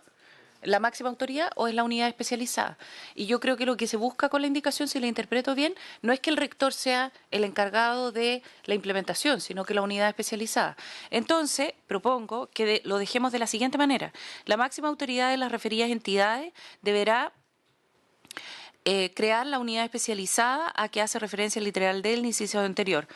la máxima autoridad, o es la unidad especializada. Y yo creo que lo que se busca con la indicación, si la interpreto bien, no es que el rector sea el encargado de la implementación, sino que la unidad especializada. Entonces, propongo que lo dejemos de la siguiente manera. La máxima autoridad de las referidas entidades deberá crear la unidad especializada a que hace referencia el literal del inciso anterior,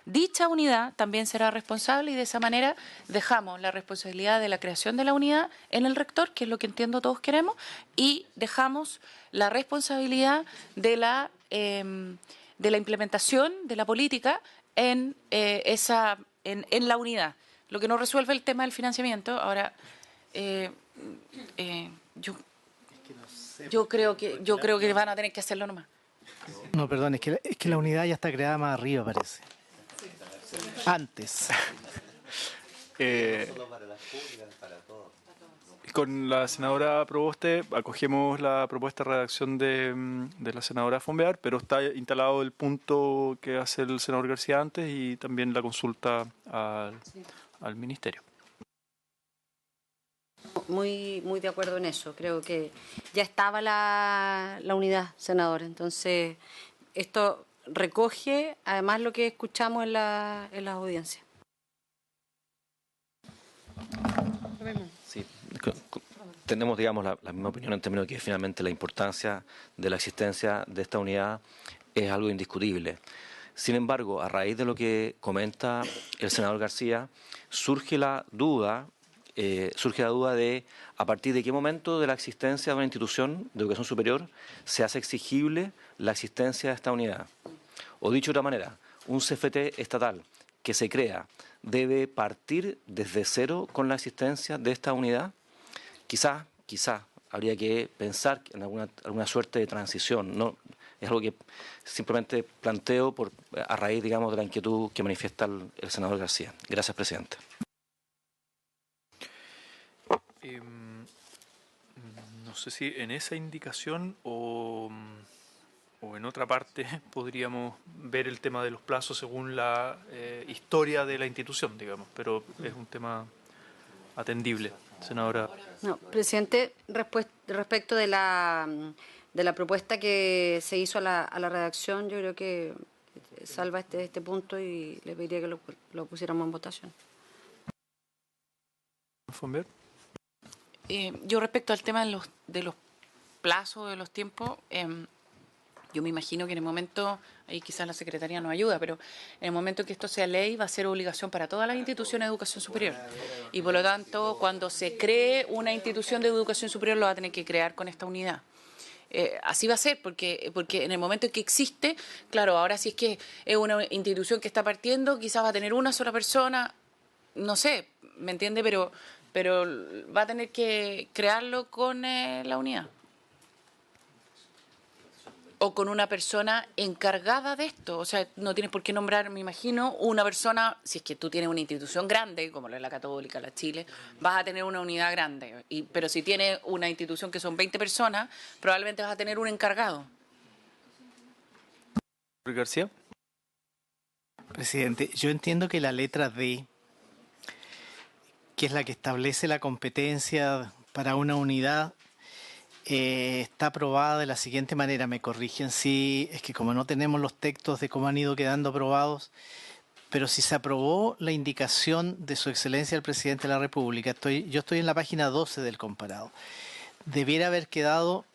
dicha unidad también será responsable, y de esa manera dejamos la responsabilidad de la creación de la unidad en el rector, que es lo que entiendo todos queremos, y dejamos la responsabilidad de la implementación de la política en la unidad, lo que no resuelve el tema del financiamiento. Ahora, yo creo que van a tener que hacerlo nomás. No, perdón, es que la unidad ya está creada más arriba, parece. Antes. Con la senadora Proboste acogemos la propuesta de redacción de la senadora Fonbear, pero está instalado el punto que hace el senador García antes y también la consulta al ministerio. Muy de acuerdo en eso. Creo que ya estaba la unidad, senador. Entonces, esto recoge además lo que escuchamos en las audiencias. Sí, tenemos, digamos, la misma opinión en términos de que finalmente la importancia de la existencia de esta unidad es algo indiscutible. Sin embargo, a raíz de lo que comenta el senador García, surge la duda de a partir de qué momento de la existencia de una institución de educación superior se hace exigible la existencia de esta unidad. O dicho de otra manera, un CFT estatal que se crea debe partir desde cero con la existencia de esta unidad. Quizá habría que pensar en alguna suerte de transición. No, es algo que simplemente planteo a raíz, digamos, de la inquietud que manifiesta el senador García. Gracias, presidente. No sé si en esa indicación o en otra parte podríamos ver el tema de los plazos según la historia de la institución, digamos, pero es un tema atendible, senadora. No, presidente, respecto de la propuesta que se hizo a la redacción, yo creo que salva este punto y le pediría que lo pusiéramos en votación. Fonbear. Yo respecto al tema de los plazos, de los tiempos, yo me imagino que en el momento, ahí quizás la Secretaría nos ayuda, pero en el momento en que esto sea ley va a ser obligación para todas las instituciones de educación superior. Y por lo tanto, cuando se cree una institución de educación superior, lo va a tener que crear con esta unidad. Así va a ser, porque en el momento en que existe, claro, ahora si es que es una institución que está partiendo, quizás va a tener una sola persona, no sé, ¿me entiende? Pero va a tener que crearlo con la unidad. o con una persona encargada de esto. O sea, no tienes por qué nombrar, me imagino, una persona, si es que tú tienes una institución grande, como la Católica, la Chile, vas a tener una unidad grande. Pero si tienes una institución que son 20 personas, probablemente vas a tener un encargado. García. Presidente, yo entiendo que la letra D, que es la que establece la competencia para una unidad, está aprobada de la siguiente manera, me corrigen si es que como no tenemos los textos de cómo han ido quedando aprobados, pero si se aprobó la indicación de Su Excelencia el Presidente de la República, yo estoy en la página 12 del comparado, debiera haber quedado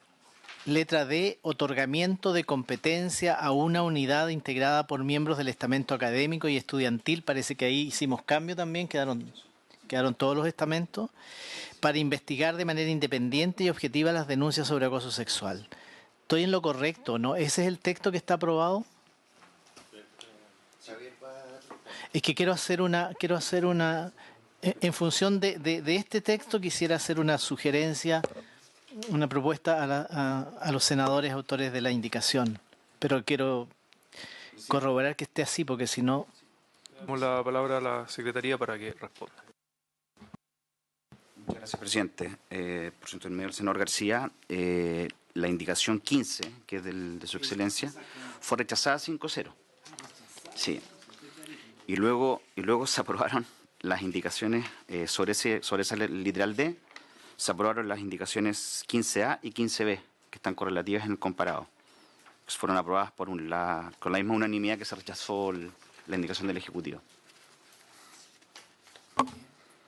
letra D, otorgamiento de competencia a una unidad integrada por miembros del estamento académico y estudiantil. Parece que ahí hicimos cambio también, quedaron todos los estamentos, para investigar de manera independiente y objetiva las denuncias sobre acoso sexual. ¿Estoy en lo correcto, no? ¿Ese es el texto que está aprobado? Es que quiero hacer una, en función de este texto quisiera hacer una sugerencia, una propuesta a los senadores autores de la indicación, pero quiero corroborar que esté así, porque si no... Damos la palabra a la Secretaría para que responda. Gracias, presidente. Por su intermedio del senador García, la indicación 15, que es de Su Excelencia, fue rechazada 5-0. Sí. Y luego se aprobaron las indicaciones sobre esa literal D, se aprobaron las indicaciones 15A y 15B, que están correlativas en el comparado. Que fueron aprobadas con la misma unanimidad que se rechazó la indicación del Ejecutivo.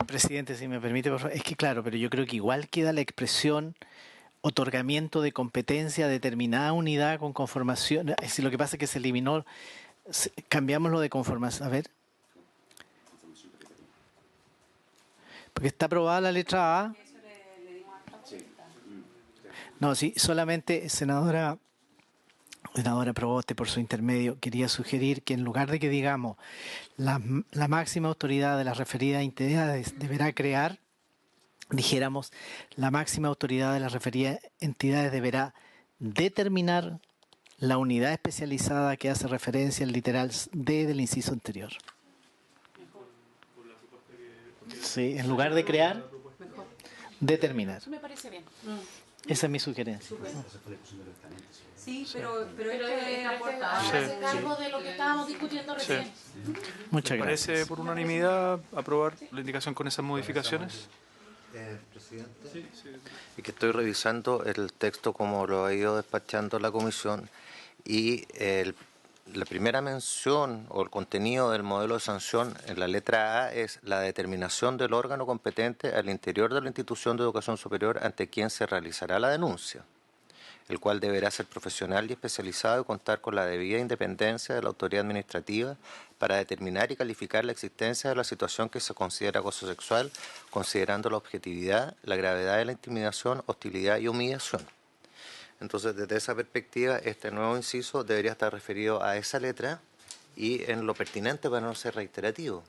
Presidente, si me permite, por favor. Es que claro, pero yo creo que igual queda la expresión otorgamiento de competencia a determinada unidad con conformación. Es decir, lo que pasa es que se eliminó, cambiamos lo de conformación. A ver. Porque está aprobada la letra A. No, sí, solamente, senadora Proboste, por su intermedio, quería sugerir que en lugar de que digamos la máxima autoridad de las referidas entidades deberá crear, dijéramos la máxima autoridad de las referidas entidades deberá determinar la unidad especializada que hace referencia al literal D del inciso anterior. Sí, en lugar de crear, determinar. Me parece bien. Esa es mi sugerencia. Sí, pero es aportado. Sí. Cargo de lo que estábamos discutiendo recién. Muchas ¿Parece gracias. por unanimidad aprobar la indicación con esas modificaciones? Presidente. Y que estoy revisando el texto como lo ha ido despachando la comisión y la primera mención o el contenido del modelo de sanción en la letra A es la determinación del órgano competente al interior de la institución de educación superior ante quien se realizará la denuncia, el cual deberá ser profesional y especializado y contar con la debida independencia de la autoridad administrativa para determinar y calificar la existencia de la situación que se considera acoso sexual, considerando la objetividad, la gravedad de la intimidación, hostilidad y humillación. Entonces, desde esa perspectiva, este nuevo inciso debería estar referido a esa letra y en lo pertinente para no ser reiterativo.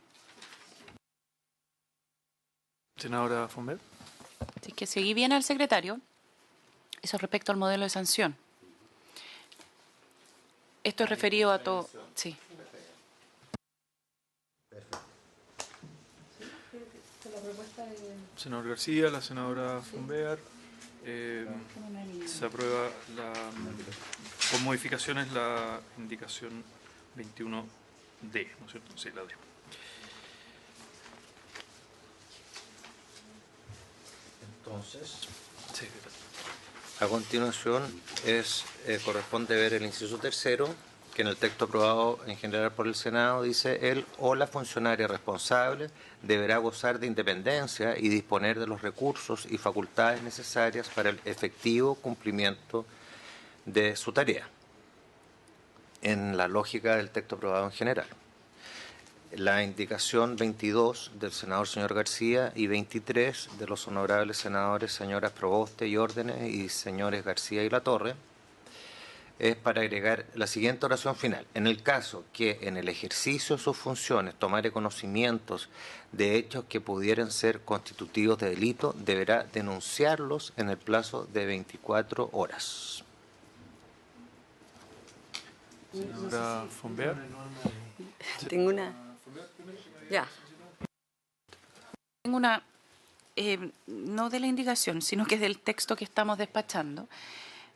Senadora Fonbet. Si es que seguí bien al secretario, eso respecto al modelo de sanción. Esto es referido a todo. Sí. Senador García, la senadora Fonbear. Se aprueba con modificaciones la indicación 21D, ¿no es cierto? Sí, la D. Entonces, Sí. a continuación corresponde ver el inciso tercero, que en el texto aprobado en general por el Senado dice: él o la funcionaria responsable deberá gozar de independencia y disponer de los recursos y facultades necesarias para el efectivo cumplimiento de su tarea, en la lógica del texto aprobado en general. La indicación 22 del senador señor García y 23 de los honorables senadores señoras Proboste y Órdenes y señores García y Latorre es para agregar la siguiente oración final. En el caso que en el ejercicio de sus funciones tomare conocimientos de hechos que pudieran ser constitutivos de delito, deberá denunciarlos en el plazo de 24 horas. Senadora Fonbear. Tengo una... Ya. Tengo una, no de la indicación, sino que es del texto que estamos despachando.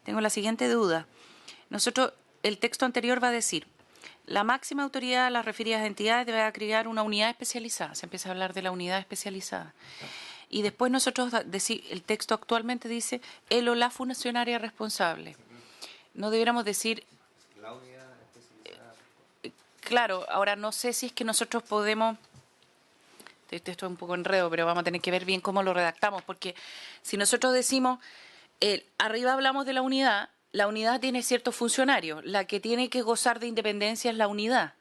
Tengo la siguiente duda. Nosotros, el texto anterior va a decir, la máxima autoridad a las referidas entidades debe crear una unidad especializada. Se empieza a hablar de la unidad especializada. Y después nosotros, el texto actualmente dice, el o la funcionaria responsable. No debiéramos decir... La unidad especializada. Claro, ahora no sé si es que nosotros podemos... Esto es un poco enredo, pero vamos a tener que ver bien cómo lo redactamos, porque si nosotros decimos, arriba hablamos de la unidad tiene ciertos funcionarios, la que tiene que gozar de independencia es la unidad,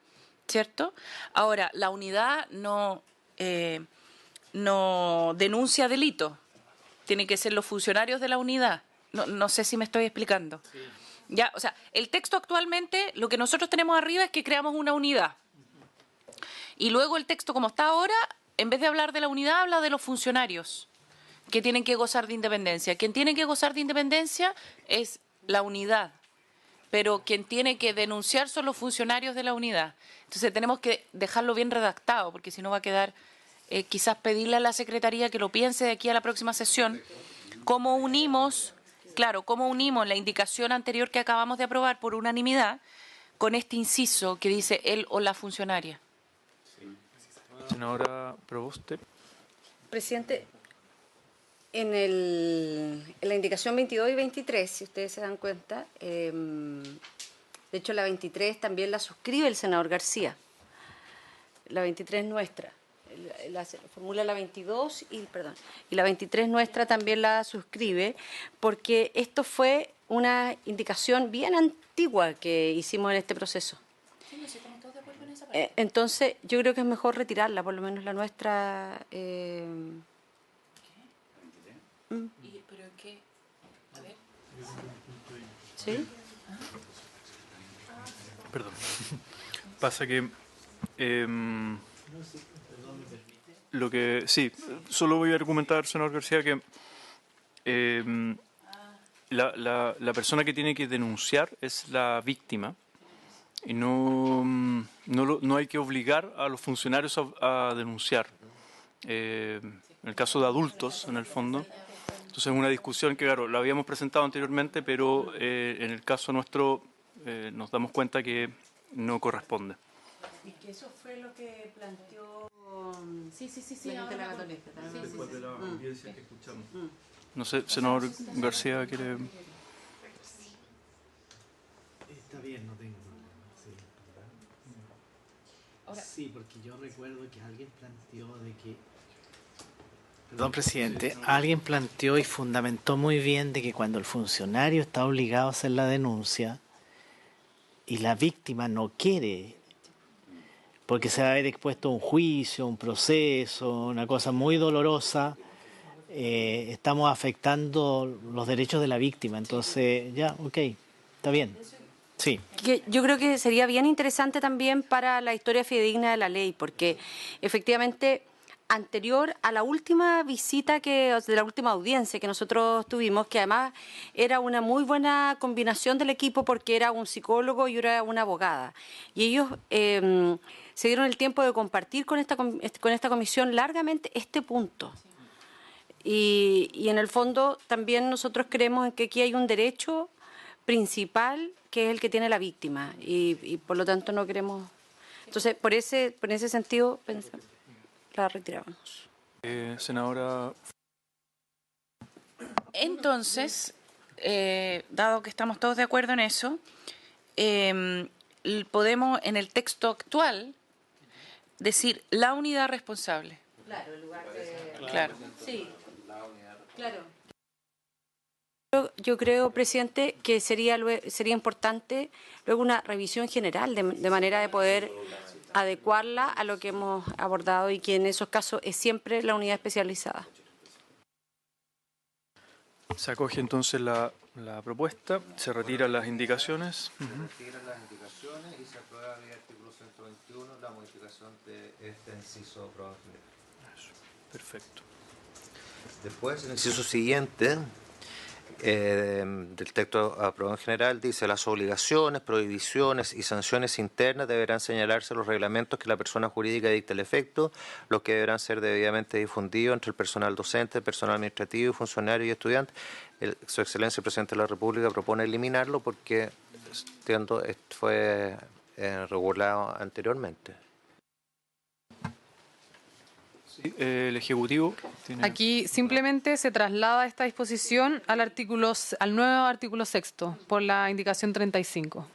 ¿cierto? Ahora, la unidad no denuncia delitos, tienen que ser los funcionarios de la unidad. No sé si me estoy explicando. Sí. Ya, o sea, el texto actualmente, lo que nosotros tenemos arriba es que creamos una unidad. Y luego el texto, como está ahora, en vez de hablar de la unidad, habla de los funcionarios que tienen que gozar de independencia. Quien tiene que gozar de independencia es la unidad, pero quien tiene que denunciar son los funcionarios de la unidad. Entonces tenemos que dejarlo bien redactado, porque si no va a quedar, quizás pedirle a la Secretaría que lo piense de aquí a la próxima sesión, cómo unimos la indicación anterior que acabamos de aprobar por unanimidad con este inciso que dice él o la funcionaria. Senadora Proboste. Presidente, en la indicación 22 y 23, si ustedes se dan cuenta, de hecho la 23 también la suscribe el senador García. La 23 nuestra. Formula la 22 y la 23 nuestra también la suscribe, porque esto fue una indicación bien antigua que hicimos en este proceso. Entonces, yo creo que es mejor retirarla, por lo menos la nuestra. ¿Pero qué? A ver. ¿Sí? Perdón. Pasa que... solo voy a argumentar, senador García, que la persona que tiene que denunciar es la víctima. Y no hay que obligar a los funcionarios a denunciar. En el caso de adultos, en el fondo. Entonces es una discusión que, claro, la habíamos presentado anteriormente, pero en el caso nuestro nos damos cuenta que no corresponde. Y que eso fue lo que planteó Sí, la gente de la Católica. Después de la audiencia que escuchamos. No sé, senador García, ¿quiere...? Está bien, no tengo problema. Sí, porque yo recuerdo que alguien planteó de que... Perdón, presidente. Alguien planteó y fundamentó muy bien de que cuando el funcionario está obligado a hacer la denuncia y la víctima no quiere, porque se va a ver expuesto a un juicio, un proceso, una cosa muy dolorosa, estamos afectando los derechos de la víctima. Entonces, ya, ok, está bien. Sí. Yo creo que sería bien interesante también para la historia fidedigna de la ley, porque efectivamente, anterior a la última visita de la última audiencia que nosotros tuvimos, que además era una muy buena combinación del equipo porque era un psicólogo y era una abogada. Y ellos se dieron el tiempo de compartir con esta comisión largamente este punto. Y en el fondo también nosotros creemos en que aquí hay un derecho principal que es el que tiene la víctima y por lo tanto no queremos... Entonces, por ese sentido, la retiramos. Senadora... Entonces, dado que estamos todos de acuerdo en eso, podemos en el texto actual decir la unidad responsable. Claro, en lugar de... Claro. Sí, claro. Yo creo, presidente, que sería importante luego una revisión general de manera de poder adecuarla a lo que hemos abordado y que en esos casos es siempre la unidad especializada. Se acoge entonces la propuesta, se retiran las indicaciones. Se retiran las indicaciones y se aprueba vía artículo 121 la modificación de este inciso aprobado en general. Perfecto. Después, el inciso siguiente del texto aprobado en general dice: las obligaciones, prohibiciones y sanciones internas deberán señalarse en los reglamentos que la persona jurídica dicte el efecto, los que deberán ser debidamente difundidos entre el personal docente, el personal administrativo, funcionario y estudiante. Su Excelencia el Presidente de la República propone eliminarlo porque entiendo fue regulado anteriormente. Sí, el Ejecutivo tiene... Aquí simplemente se traslada esta disposición al nuevo artículo 6 por la indicación 35.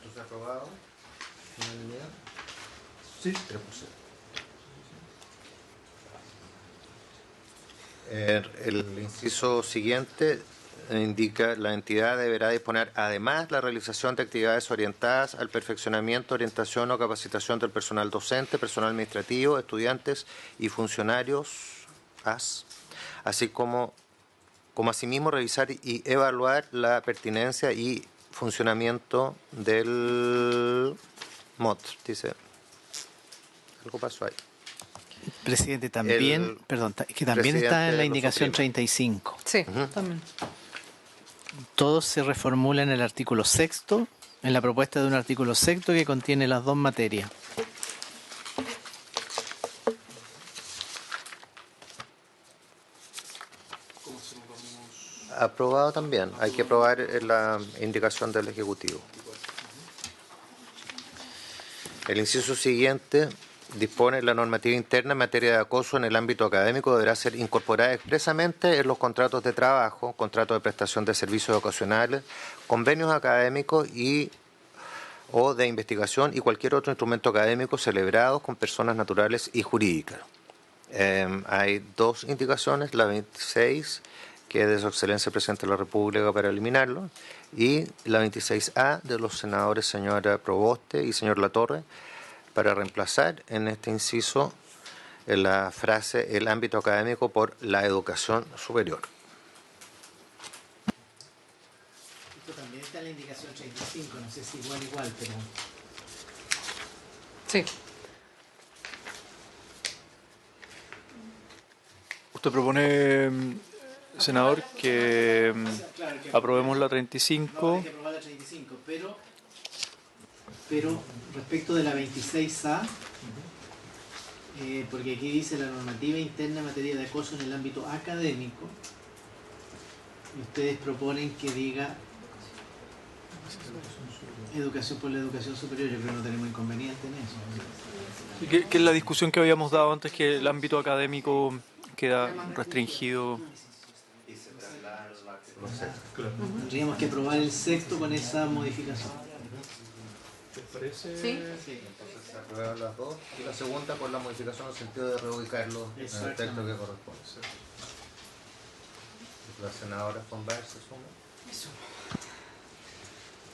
¿Entonces aprobado? Sí. El inciso siguiente indica: la entidad deberá disponer además la realización de actividades orientadas al perfeccionamiento, orientación o capacitación del personal docente, personal administrativo, estudiantes y funcionarios, así como asimismo revisar y evaluar la pertinencia y funcionamiento del MOT. Dice, algo pasó ahí. Presidente, también, que también está en la indicación 35. Sí, también. Todo se reformula en el artículo 6, en la propuesta de un artículo 6 que contiene las dos materias. Aprobado también. Hay que aprobar la indicación del Ejecutivo. El inciso siguiente dispone: la normativa interna en materia de acoso en el ámbito académico deberá ser incorporada expresamente en los contratos de trabajo, contratos de prestación de servicios ocasionales, convenios académicos o de investigación y cualquier otro instrumento académico celebrados con personas naturales y jurídicas. Hay dos indicaciones: la 26, que es de Su Excelencia el Presidente de la República para eliminarlo, y la 26A de los senadores señora Proboste y señor Latorre, para reemplazar en este inciso la frase el ámbito académico por la educación superior. Esto también está en la indicación 35, no sé si igual, pero... Sí. Usted propone, senador, que aprobemos la 35. Hay que aprobar la 35, pero respecto de la 26A, porque aquí dice la normativa interna en materia de acoso en el ámbito académico, y ustedes proponen que diga educación por la educación superior. Yo creo que no tenemos inconveniente en eso. Que es la discusión que habíamos dado antes, que el ámbito académico queda restringido. Tendríamos que aprobar el 6 con esa modificación. ¿Te parece? Sí. Entonces se aprueban las dos y la segunda por la modificación en el sentido de reubicarlo en el texto que corresponde. La senadora von Baer se suma.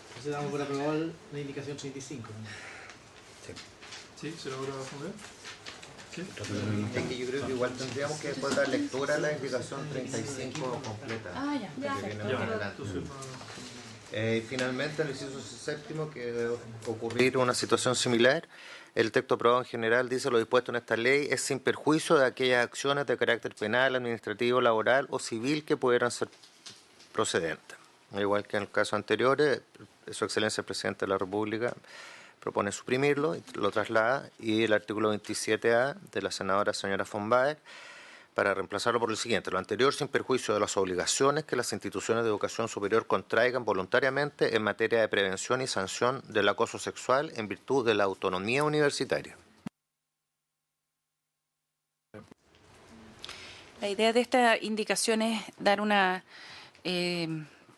Entonces damos por aprobar la indicación 35. Sí, senadora von Baer. Sí. Es que yo creo que igual tendríamos que después dar lectura a la indicación 35 completa. Que viene más adelante. Finalmente, el inciso séptimo, que debe ocurrir una situación similar, el texto aprobado en general dice: lo dispuesto en esta ley es sin perjuicio de aquellas acciones de carácter penal, administrativo, laboral o civil que pudieran ser procedentes. Igual que en el caso anterior, Su Excelencia el Presidente de la República propone suprimirlo y lo traslada, y el artículo 27A de la senadora señora von Baer, para reemplazarlo por el siguiente: lo anterior sin perjuicio de las obligaciones que las instituciones de educación superior contraigan voluntariamente en materia de prevención y sanción del acoso sexual en virtud de la autonomía universitaria. La idea de esta indicación es dar una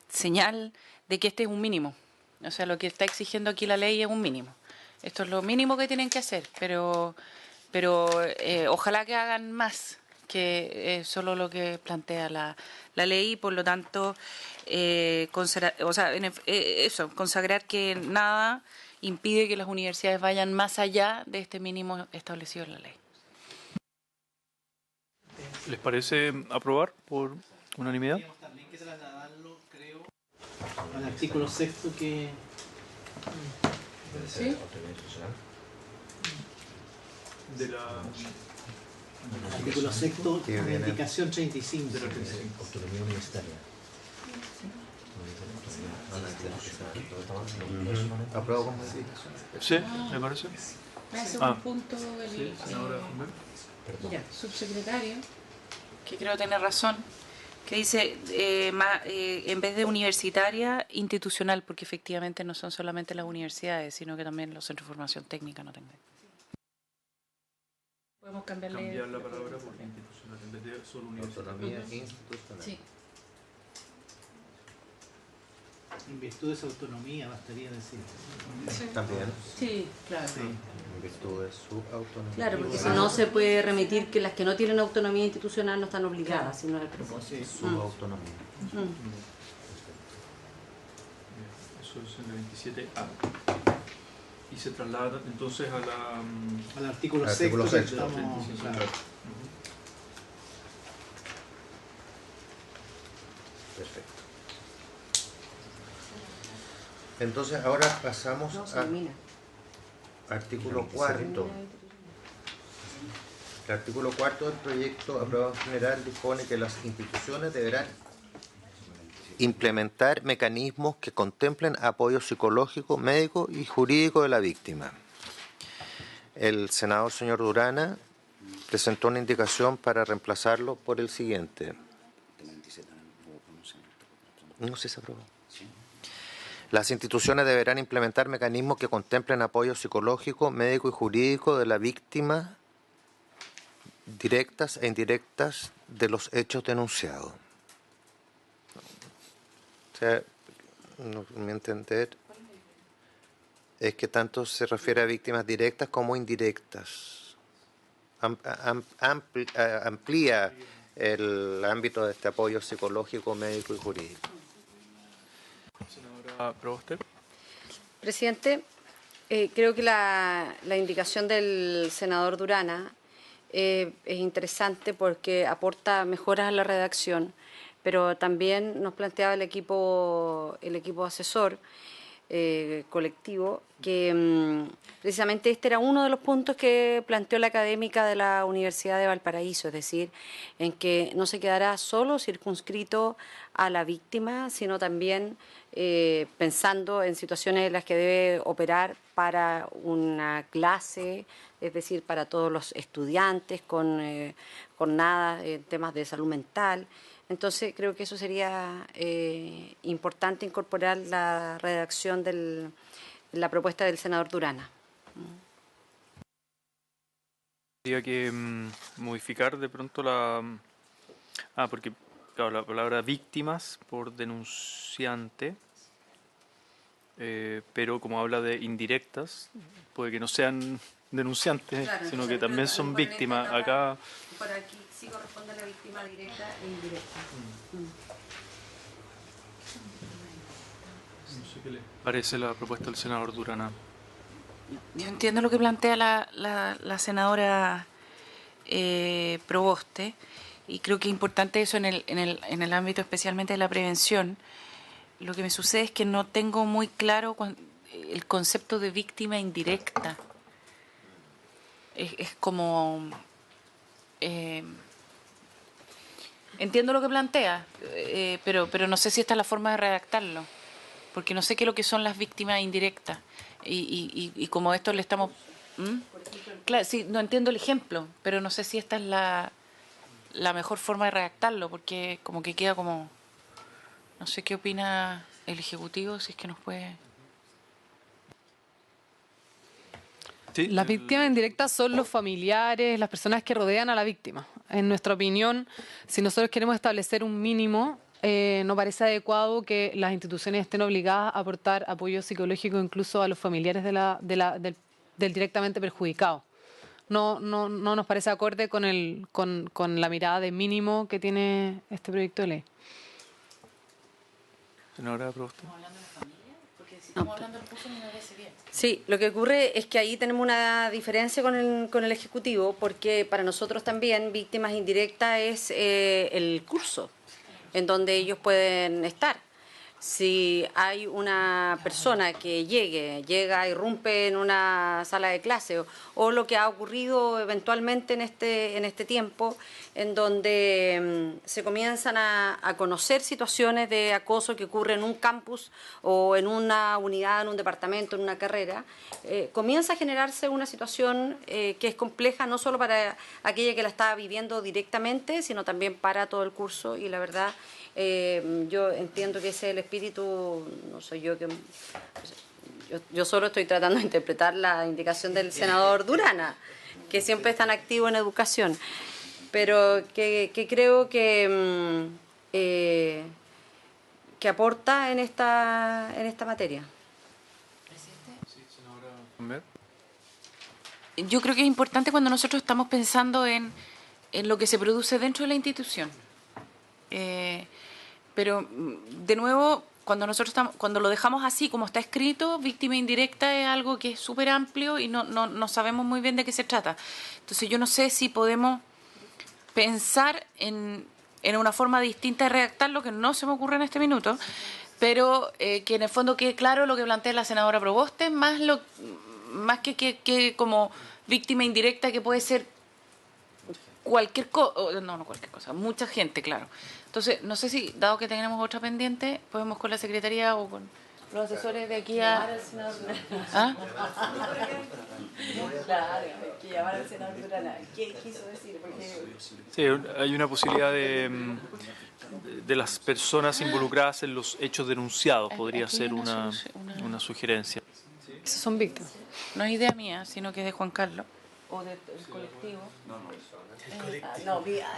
señal de que este es un mínimo. O sea, lo que está exigiendo aquí la ley es un mínimo. Esto es lo mínimo que tienen que hacer, pero ojalá que hagan más que solo lo que plantea la ley, y por lo tanto consagrar que nada impide que las universidades vayan más allá de este mínimo establecido en la ley. ¿Les parece aprobar por unanimidad? También que trasladarlo, creo, al artículo 6 que... ¿Sí? De la... Artículo sexto, Que viene- indicación 35. Autonomía universitaria. ¿Apruebo con modificación? Sí, me parece. Me hace Ah. un punto el Senadora Humbert. subsecretario. Que creo tener razón, que dice, en vez de universitaria, institucional, porque efectivamente no son solamente las universidades, sino que también los centros de formación técnica no tengan. Podemos cambiarle. Cambiar la palabra por institucional en vez de solo universitario. Autonomía institucional. Sí. En virtud de esa autonomía, bastaría decir. También, Sí, claro. en virtud de su autonomía. Claro, porque si no se puede remitir que las que no tienen autonomía institucional no están obligadas, sino al propósito. Su autonomía. Eso es en el 27A. Y se traslada entonces a la... Al artículo Al sexto artículo que sexto. estamos... claro. Perfecto. Entonces ahora pasamos No, se al elimina. artículo cuarto. El artículo cuarto del proyecto aprobado en general dispone que las instituciones deberán implementar mecanismos que contemplen apoyo psicológico, médico y jurídico de la víctima. El senador señor Durana presentó una indicación para reemplazarlo por el siguiente. No sé si se aprobó. Las instituciones deberán implementar mecanismos que contemplen apoyo psicológico, médico y jurídico de la víctima, directas e indirectas, de los hechos denunciados. O sea, mi entender es que tanto se refiere a víctimas directas como indirectas. Amplía el ámbito de este apoyo psicológico, médico y jurídico. Senadora Proboste. Presidente, creo que la indicación del senador Durana es interesante porque aporta mejoras a la redacción, pero también nos planteaba el equipo asesor colectivo que precisamente este era uno de los puntos que planteó la académica de la Universidad de Valparaíso, es decir, en que no se quedará solo circunscrito a la víctima, sino también pensando en situaciones en las que debe operar para una clase, es decir, para todos los estudiantes con jornadas en temas de salud mental. Entonces creo que eso sería importante incorporar la redacción de la propuesta del senador Durana. Habría que modificar de pronto la... porque claro, la palabra víctimas por denunciante, pero como habla de indirectas, puede que no sean denunciantes, Claro, sino que también son víctimas. Acá Por aquí sí corresponde a la víctima directa e indirecta. no sé qué le parece la propuesta del senador Durana. Yo entiendo lo que plantea la senadora Proboste, y creo que es importante eso en el ámbito especialmente de la prevención. Lo que me sucede es que no tengo muy claro el concepto de víctima indirecta. Es como... entiendo lo que plantea, pero no sé si esta es la forma de redactarlo, porque no sé qué es lo que son las víctimas indirectas. Y como esto le estamos... Claro, sí, no entiendo el ejemplo, pero no sé si esta es la mejor forma de redactarlo, porque como que queda como... No sé qué opina el Ejecutivo, si es que nos puede... Sí, Las víctimas indirectas son los familiares, las personas que rodean a la víctima. En nuestra opinión, si nosotros queremos establecer un mínimo, no parece adecuado que las instituciones estén obligadas a aportar apoyo psicológico incluso a los familiares del directamente perjudicado. No nos parece acorde con la mirada de mínimo que tiene este proyecto de ley. Senadora Proboste. Sí, lo que ocurre es que ahí tenemos una diferencia con el Ejecutivo, porque para nosotros también víctimas indirectas es el curso en donde ellos pueden estar. si hay una persona que llega, irrumpe en una sala de clase, o lo que ha ocurrido eventualmente en este tiempo, en donde se comienzan a conocer situaciones de acoso que ocurren en un campus o en una unidad, en un departamento, en una carrera, comienza a generarse una situación que es compleja no solo para aquella que la está viviendo directamente, sino también para todo el curso, y la verdad yo entiendo que ese es el espíritu, no soy yo que... Yo solo estoy tratando de interpretar la indicación del senador Durana, que siempre es tan activo en educación, pero que creo que aporta en esta materia. Yo creo que es importante cuando nosotros estamos pensando en lo que se produce dentro de la institución. Pero, de nuevo, cuando lo dejamos así como está escrito, víctima indirecta es algo que es súper amplio y no sabemos muy bien de qué se trata. Entonces yo no sé si podemos pensar en una forma distinta de redactarlo, que no se me ocurre en este minuto, pero que en el fondo quede claro lo que plantea la senadora Proboste, más que como víctima indirecta, que puede ser cualquier cosa, no cualquier cosa, mucha gente, claro. Entonces, no sé si, dado que tenemos otra pendiente, podemos con la Secretaría o con los asesores de aquí a... ¿Ah? Claro, que llamar al senador Durana. ¿Qué quiso decir? Sí, hay una posibilidad de las personas involucradas en los hechos denunciados, podría Aquí ser hay una sugerencia. Esos son víctimas. No es idea mía, sino que es de Juan Carlos. O del colectivo. No, mía.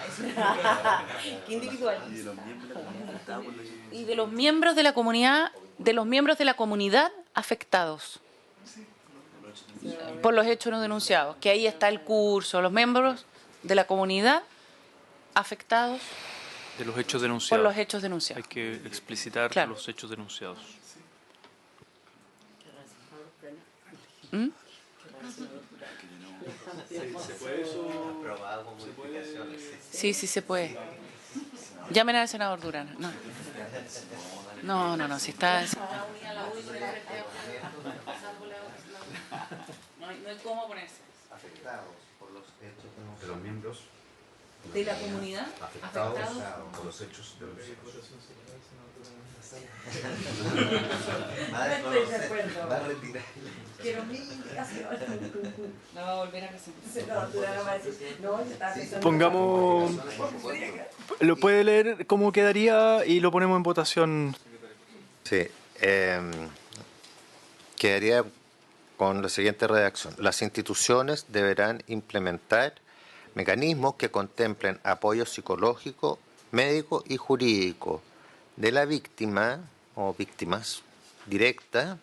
Qué individualista. Y de los miembros de la comunidad afectados por los hechos no denunciados, que ahí está el curso, los miembros de la comunidad afectados De los hechos por denunciados. los hechos denunciados. Hay que explicitar Claro. los hechos denunciados. ¿Mm? Sí, se puede. Llamen al senador Durana. No, si está... No hay cómo ponerse. Afectados por los hechos De los miembros ¿De la comunidad? afectados por los hechos de los Va a retirar. Quiero mi indicación. No va a volver a presentar. No, Durana va a decir, no, se está pensando. Pongamos... ¿Lo puede leer cómo quedaría y lo ponemos en votación? Sí, quedaría con la siguiente redacción. Las instituciones deberán implementar mecanismos que contemplen apoyo psicológico, médico y jurídico de la víctima o víctimas directa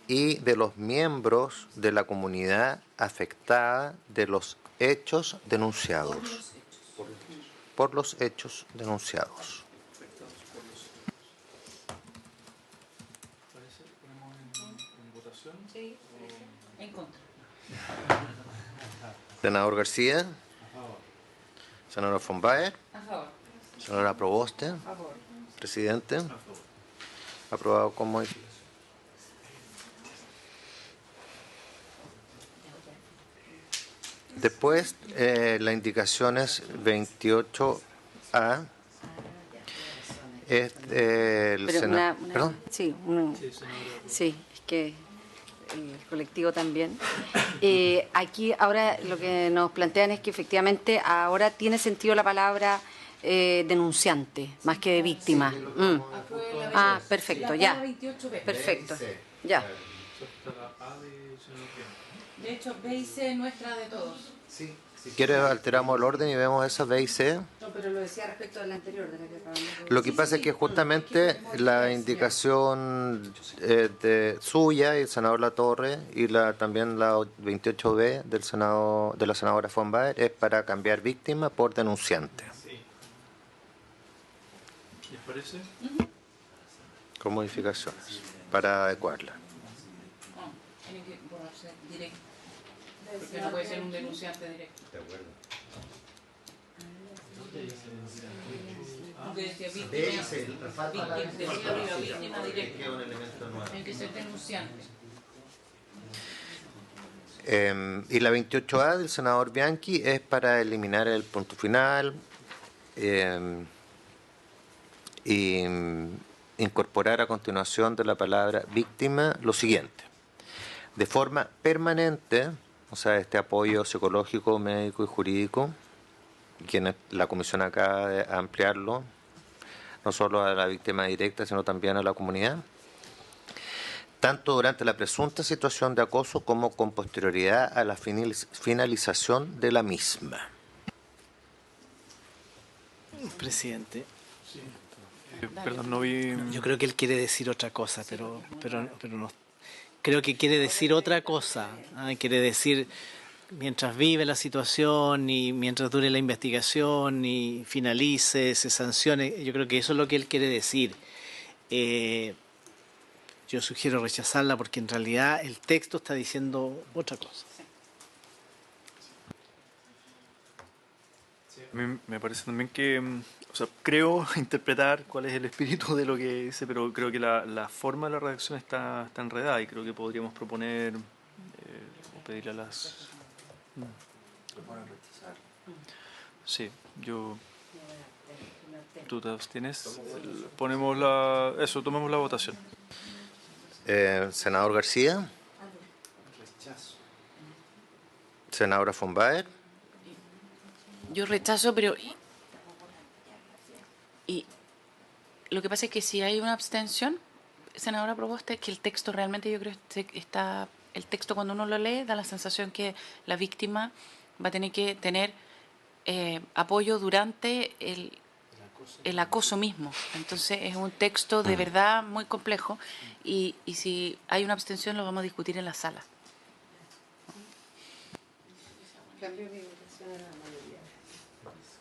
y de los miembros de la comunidad afectada de los hechos denunciados. Por los hechos denunciados. En contra. Senador García. Senadora von Baer. A favor. Senadora Proboste. Presidente. Aprobado con modificación. Después, la indicación es 28A. Es el Senado. ¿Perdón? Sí, sí, es que el colectivo también. Aquí ahora lo que nos plantean es que efectivamente ahora tiene sentido la palabra denunciante, más que de víctima. Ah, perfecto, ya. Perfecto, ya. De hecho, B y C nuestra de todos. Si quieres alteramos el orden y vemos esas B y C. No, pero lo decía respecto a la anterior, de la que acabamos de... Lo que pasa es que justamente la indicación de suya y el senador Latorre y también la 28B del Senado, de la senadora von Baer es para cambiar víctima por denunciante. ¿Les parece? Con modificaciones para adecuarla. Tiene que borrarse directo. Porque no puede ser un denunciante directo. De acuerdo. Y la 28A del senador Bianchi es para eliminar el punto final y incorporar a continuación de la palabra víctima lo siguiente: de forma permanente, o sea, este apoyo psicológico, médico y jurídico, que la comisión acaba de ampliarlo, no solo a la víctima directa, sino también a la comunidad, tanto durante la presunta situación de acoso como con posterioridad a la finalización de la misma. Presidente, Perdón, no vi. yo creo que él quiere decir otra cosa, pero no. Creo que quiere decir otra cosa. Quiere decir, mientras vive la situación y mientras dure la investigación y finalice, se sancione, yo creo que eso es lo que él quiere decir. Yo sugiero rechazarla porque en realidad el texto está diciendo otra cosa. A mí me parece también que, o sea, creo interpretar cuál es el espíritu de lo que dice, pero creo que la forma de la redacción está enredada y creo que podríamos proponer o pedirle a las... Sí, yo... ¿Tú te abstienes? Ponemos tomemos la votación. Senador García. Senadora von Baer. Yo rechazo, pero... Y lo que pasa es que si hay una abstención, senadora Proboste, es que el texto realmente yo creo que está... El texto cuando uno lo lee da la sensación que la víctima va a tener que tener apoyo durante el acoso mismo. Entonces es un texto de verdad muy complejo y si hay una abstención lo vamos a discutir en la sala.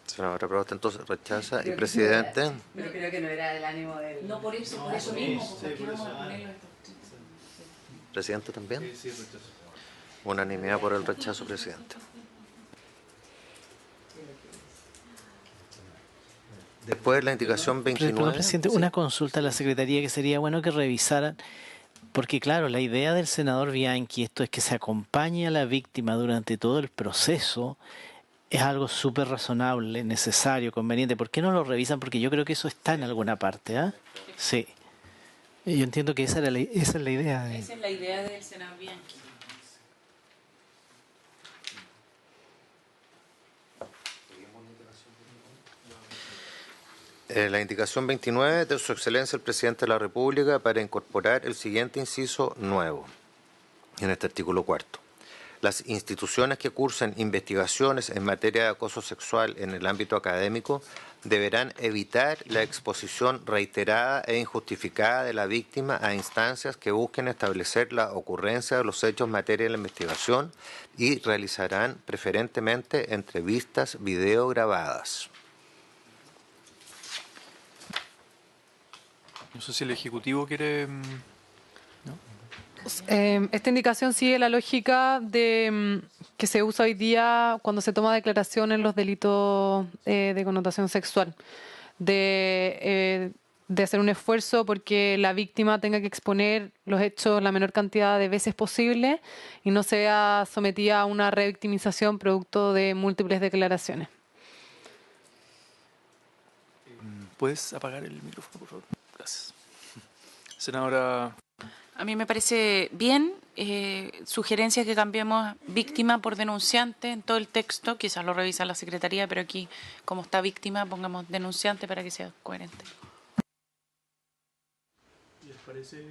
Senadora Proboste, entonces rechaza. Y presidente. Pero creo que no era el ánimo del... No por eso mismo, porque vamos a ponerlo esto. ¿Presidente también? Unanimidad por el rechazo, presidente. Después la indicación 29. Perdón, presidente, una consulta a la Secretaría que sería bueno que revisaran, porque claro, la idea del senador Bianchi, esto es que se acompañe a la víctima durante todo el proceso, es algo súper razonable, necesario, conveniente. ¿Por qué no lo revisan? Porque yo creo que eso está en alguna parte, ¿ah? Sí. Yo entiendo que esa es la idea. Esa es la idea del senador Bianchi. La indicación 29 de Su Excelencia el Presidente de la República para incorporar el siguiente inciso nuevo en este artículo 4. Las instituciones que cursen investigaciones en materia de acoso sexual en el ámbito académico deberán evitar la exposición reiterada e injustificada de la víctima a instancias que busquen establecer la ocurrencia de los hechos en materia de la investigación y realizarán preferentemente entrevistas videograbadas. No sé si el Ejecutivo quiere... Esta indicación sigue la lógica de que se usa hoy día cuando se toma declaración en los delitos de connotación sexual, de hacer un esfuerzo porque la víctima tenga que exponer los hechos la menor cantidad de veces posible y no sea sometida a una revictimización producto de múltiples declaraciones. ¿Puedes apagar el micrófono, por favor? Gracias. Senadora... A mí me parece bien, sugerencia que cambiemos víctima por denunciante en todo el texto, quizás lo revisa la Secretaría, pero aquí, como está víctima, pongamos denunciante para que sea coherente. ¿Les parece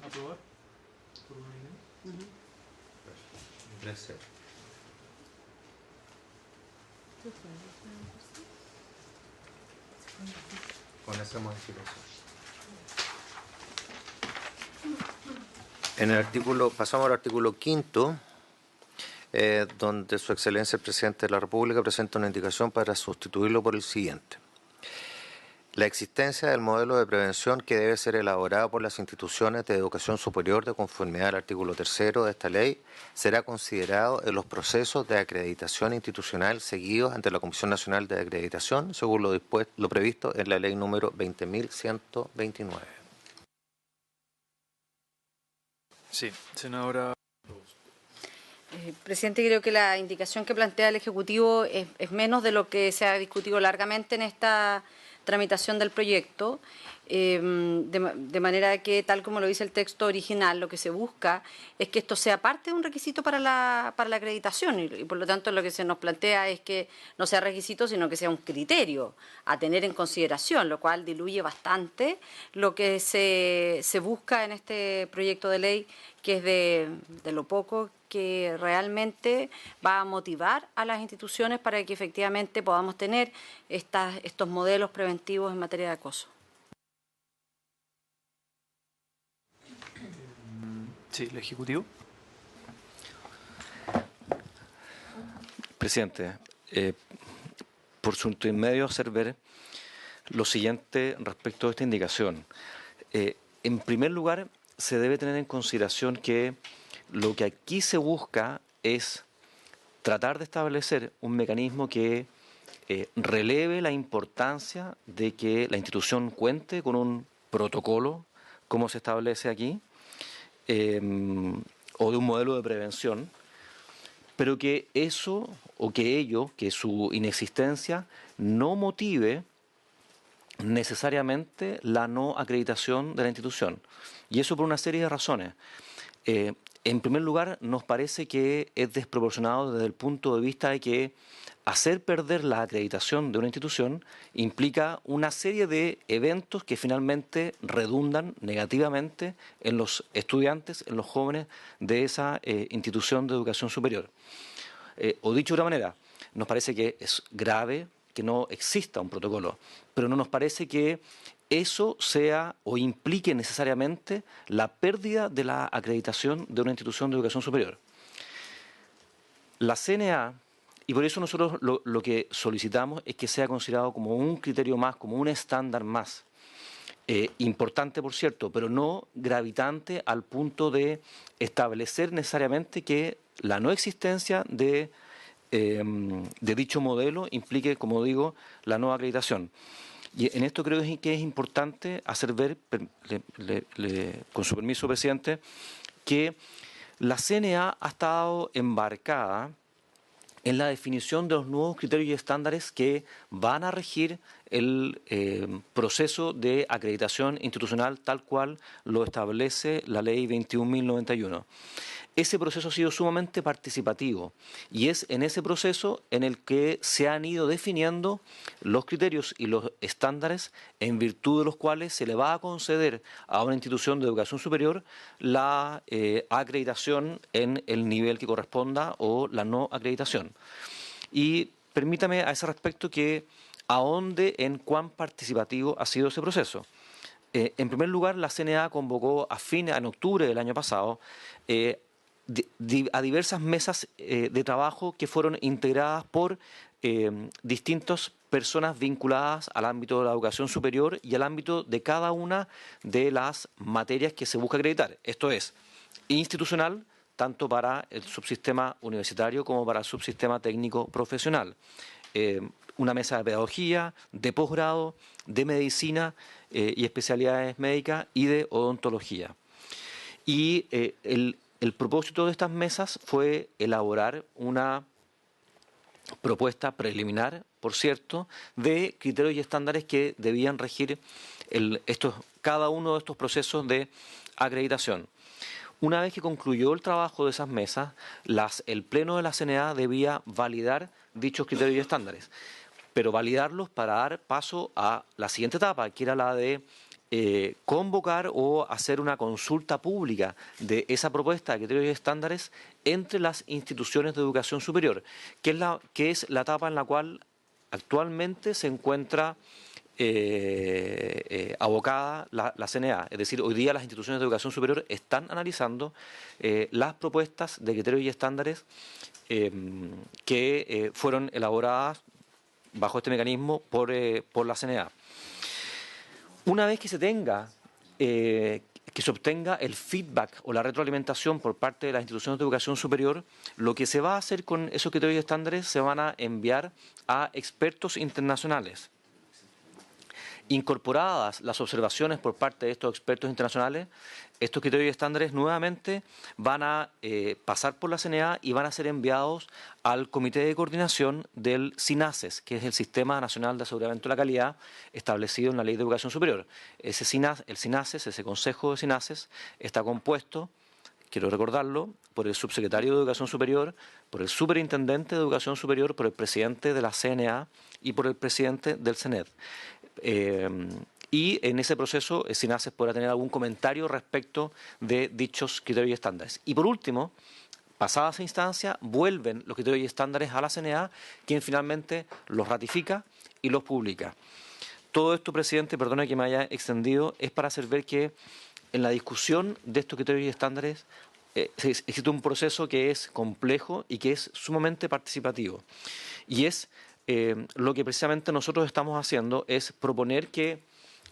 aprobar? ¿Por unanimidad? Gracias. Con esa modificación. En el artículo, pasamos al artículo 5, donde Su Excelencia el Presidente de la República presenta una indicación para sustituirlo por el siguiente. La existencia del modelo de prevención que debe ser elaborado por las instituciones de educación superior de conformidad al artículo 3º de esta ley será considerado en los procesos de acreditación institucional seguidos ante la Comisión Nacional de Acreditación, según lo previsto en la ley número 20.129. Sí, senadora. Presidente, creo que la indicación que plantea el Ejecutivo es menos de lo que se ha discutido largamente en esta tramitación del proyecto, de manera que, tal como lo dice el texto original, lo que se busca es que esto sea parte de un requisito para la acreditación y por lo tanto lo que se nos plantea es que no sea requisito, sino que sea un criterio a tener en consideración, lo cual diluye bastante lo que se busca en este proyecto de ley, que es de lo poco que realmente va a motivar a las instituciones para que efectivamente podamos tener estos modelos preventivos en materia de acoso. Sí, el Ejecutivo. Presidente, por su intermedio hacer ver lo siguiente respecto a esta indicación. En primer lugar, se debe tener en consideración que lo que aquí se busca es tratar de establecer un mecanismo que releve la importancia de que la institución cuente con un protocolo, como se establece aquí, o de un modelo de prevención, pero que eso o que ello, que su inexistencia, no motive necesariamente la no acreditación de la institución. Y eso por una serie de razones. En primer lugar, nos parece que es desproporcionado desde el punto de vista de que hacer perder la acreditación de una institución implica una serie de eventos que finalmente redundan negativamente en los estudiantes, en los jóvenes de esa institución de educación superior. O dicho de otra manera, nos parece que es grave que no exista un protocolo, pero no nos parece que eso sea o implique necesariamente la pérdida de la acreditación de una institución de educación superior. La CNA, y por eso nosotros lo que solicitamos es que sea considerado como un criterio más, como un estándar más, importante por cierto, pero no gravitante al punto de establecer necesariamente que la no existencia de dicho modelo implique, como digo, la no acreditación. Y en esto creo que es importante hacer ver, con su permiso, presidente, que la CNA ha estado embarcada en la definición de los nuevos criterios y estándares que van a regir el proceso de acreditación institucional tal cual lo establece la Ley 21.091. Ese proceso ha sido sumamente participativo y es en ese proceso en el que se han ido definiendo los criterios y los estándares en virtud de los cuales se le va a conceder a una institución de educación superior la acreditación en el nivel que corresponda o la no acreditación. Y permítame a ese respecto que ahonde en cuán participativo ha sido ese proceso. En primer lugar, la CNA convocó en octubre del año pasado a diversas mesas de trabajo que fueron integradas por distintas personas vinculadas al ámbito de la educación superior y al ámbito de cada una de las materias que se busca acreditar. Esto es institucional, tanto para el subsistema universitario como para el subsistema técnico profesional. Una mesa de pedagogía, de posgrado, de medicina y especialidades médicas y de odontología. Y el propósito de estas mesas fue elaborar una propuesta preliminar, por cierto, de criterios y estándares que debían regir cada uno de estos procesos de acreditación. Una vez que concluyó el trabajo de esas mesas, el Pleno de la CNA debía validar dichos criterios y estándares, pero validarlos para dar paso a la siguiente etapa, que era la de convocar o hacer una consulta pública de esa propuesta de criterios y estándares entre las instituciones de educación superior, que es la etapa en la cual actualmente se encuentra abocada la CNA. Es decir, hoy día las instituciones de educación superior están analizando las propuestas de criterios y estándares que fueron elaboradas bajo este mecanismo por la CNA. Una vez que se obtenga el feedback o la retroalimentación por parte de las instituciones de educación superior, lo que se va a hacer con esos criterios y estándares se van a enviar a expertos internacionales. Incorporadas las observaciones por parte de estos expertos internacionales, estos criterios y estándares nuevamente van a pasar por la CNA y van a ser enviados al Comité de Coordinación del SINASES, que es el Sistema Nacional de Aseguramiento de la Calidad establecido en la Ley de Educación Superior. El SINASES, ese Consejo de SINASES, está compuesto, quiero recordarlo, por el subsecretario de Educación Superior, por el superintendente de Educación Superior, por el presidente de la CNA y por el presidente del CENED. Y en ese proceso SINASES podrá tener algún comentario respecto de dichos criterios y estándares. Y por último, pasada esa instancia, vuelven los criterios y estándares a la CNA, quien finalmente los ratifica y los publica. Todo esto, presidente, perdone que me haya extendido, es para hacer ver que en la discusión de estos criterios y estándares existe un proceso que es complejo y que es sumamente participativo. Y es lo que precisamente nosotros estamos haciendo es proponer que,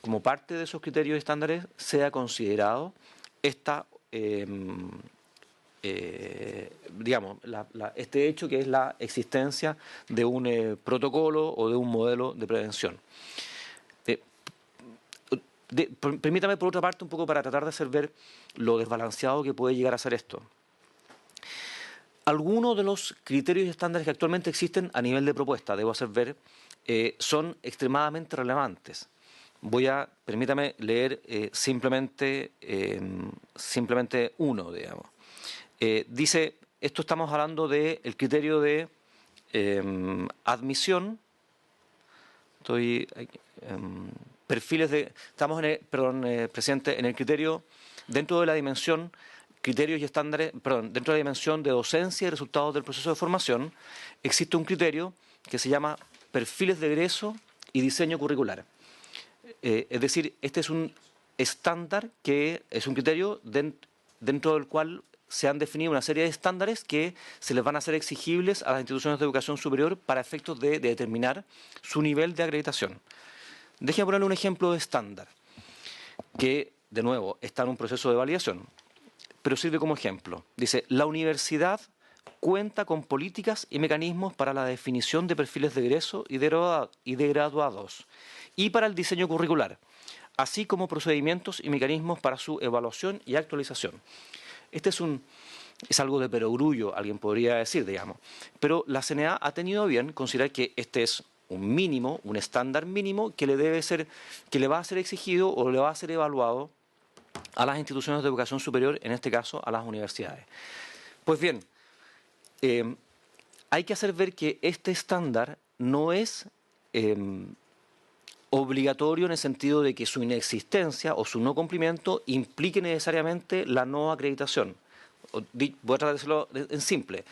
como parte de esos criterios y estándares, sea considerado esta, este hecho que es la existencia de un protocolo o de un modelo de prevención. Permítame, por otra parte, un poco para tratar de hacer ver lo desbalanceado que puede llegar a ser esto. Algunos de los criterios y estándares que actualmente existen a nivel de propuesta, debo hacer ver, son extremadamente relevantes. Permítame leer simplemente uno, digamos. Dice, esto estamos hablando del criterio de admisión, estamos presidente, en el criterio, dentro de la dimensión criterios y estándares, dentro de la dimensión de docencia y resultados del proceso de formación, existe un criterio que se llama perfiles de egreso y diseño curricular. Es decir, este es un estándar que es un criterio dentro del cual se han definido una serie de estándares que se les van a hacer exigibles a las instituciones de educación superior para efectos de determinar su nivel de acreditación. Déjenme ponerle un ejemplo de estándar que, de nuevo, está en un proceso de validación, pero sirve como ejemplo. Dice, la universidad cuenta con políticas y mecanismos para la definición de perfiles de egreso y de graduados y para el diseño curricular, así como procedimientos y mecanismos para su evaluación y actualización. Este es algo de perogrullo, alguien podría decir, digamos, pero la CNA ha tenido bien considerar que este es un mínimo, un estándar mínimo que le va a ser exigido o le va a ser evaluado a las instituciones de educación superior, en este caso a las universidades. Pues bien, hay que hacer ver que este estándar no es obligatorio en el sentido de que su inexistencia o su no cumplimiento implique necesariamente la no acreditación. Voy a tratar de decirlo en simple.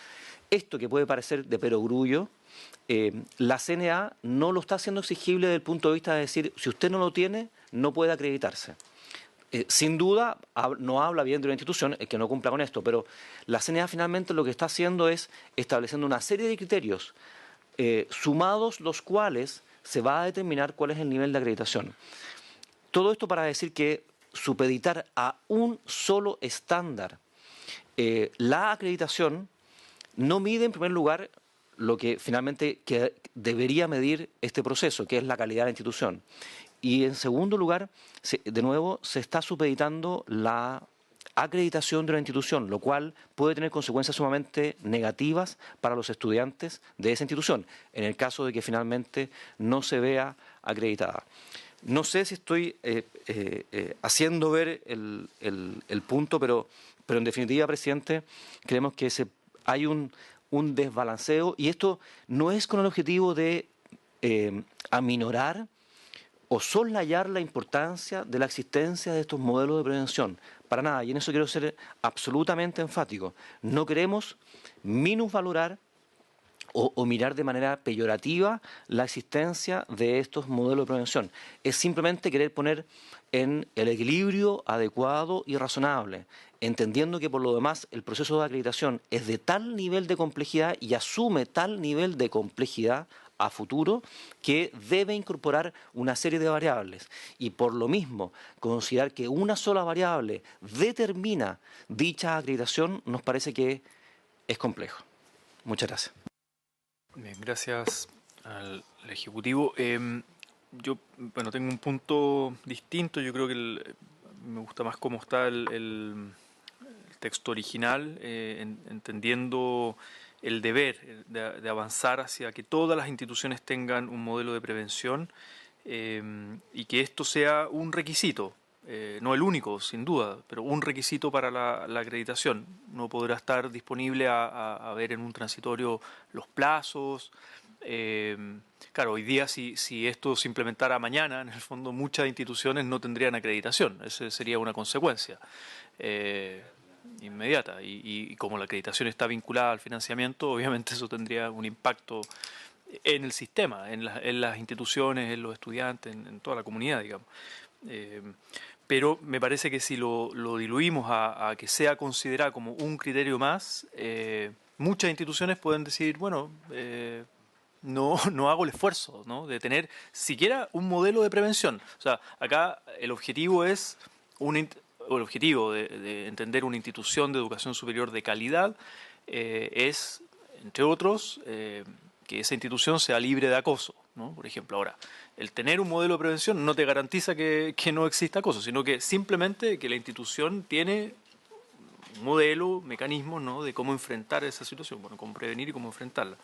Esto que puede parecer de perogrullo, la CNA no lo está haciendo exigible desde el punto de vista de decir, si usted no lo tiene, no puede acreditarse. Sin duda, no habla bien de una institución el que no cumpla con esto, pero la CNA finalmente lo que está haciendo es estableciendo una serie de criterios sumados los cuales se va a determinar cuál es el nivel de acreditación. Todo esto para decir que supeditar a un solo estándar la acreditación no mide en primer lugar lo que finalmente debería medir este proceso, que es la calidad de la institución. Y en segundo lugar, de nuevo, se está supeditando la acreditación de una institución, lo cual puede tener consecuencias sumamente negativas para los estudiantes de esa institución, en el caso de que finalmente no se vea acreditada. No sé si estoy haciendo ver el punto, pero en definitiva, presidente, creemos que hay un desbalanceo, y esto no es con el objetivo de aminorar o soslayar la importancia de la existencia de estos modelos de prevención. Para nada, y en eso quiero ser absolutamente enfático. No queremos minusvalorar o mirar de manera peyorativa la existencia de estos modelos de prevención. Es simplemente querer poner en el equilibrio adecuado y razonable, entendiendo que por lo demás el proceso de acreditación es de tal nivel de complejidad y asume tal nivel de complejidad a futuro que debe incorporar una serie de variables y por lo mismo considerar que una sola variable determina dicha acreditación nos parece que es complejo. Muchas gracias. Bien, gracias al Ejecutivo. Yo, bueno, tengo un punto distinto. Yo creo que me gusta más cómo está el texto original, entendiendo el deber de avanzar hacia que todas las instituciones tengan un modelo de prevención y que esto sea un requisito, no el único, sin duda, pero un requisito para la acreditación. No podrá estar disponible a ver en un transitorio los plazos. Claro, hoy día si esto se implementara mañana, en el fondo muchas instituciones no tendrían acreditación. Esa sería una consecuencia inmediata. Y como la acreditación está vinculada al financiamiento, obviamente eso tendría un impacto en el sistema, en las instituciones, en los estudiantes, en toda la comunidad, digamos. Pero me parece que si lo diluimos a que sea considerado como un criterio más, muchas instituciones pueden decir, bueno, no hago el esfuerzo, ¿no?, de tener siquiera un modelo de prevención. O sea, acá el objetivo es el objetivo de entender una institución de educación superior de calidad es, entre otros, que esa institución sea libre de acoso, ¿no? Por ejemplo, ahora, el tener un modelo de prevención no te garantiza que no exista acoso, sino que simplemente que la institución tiene un modelo, mecanismos, ¿no?, de cómo enfrentar esa situación, bueno, cómo prevenir y cómo enfrentarla.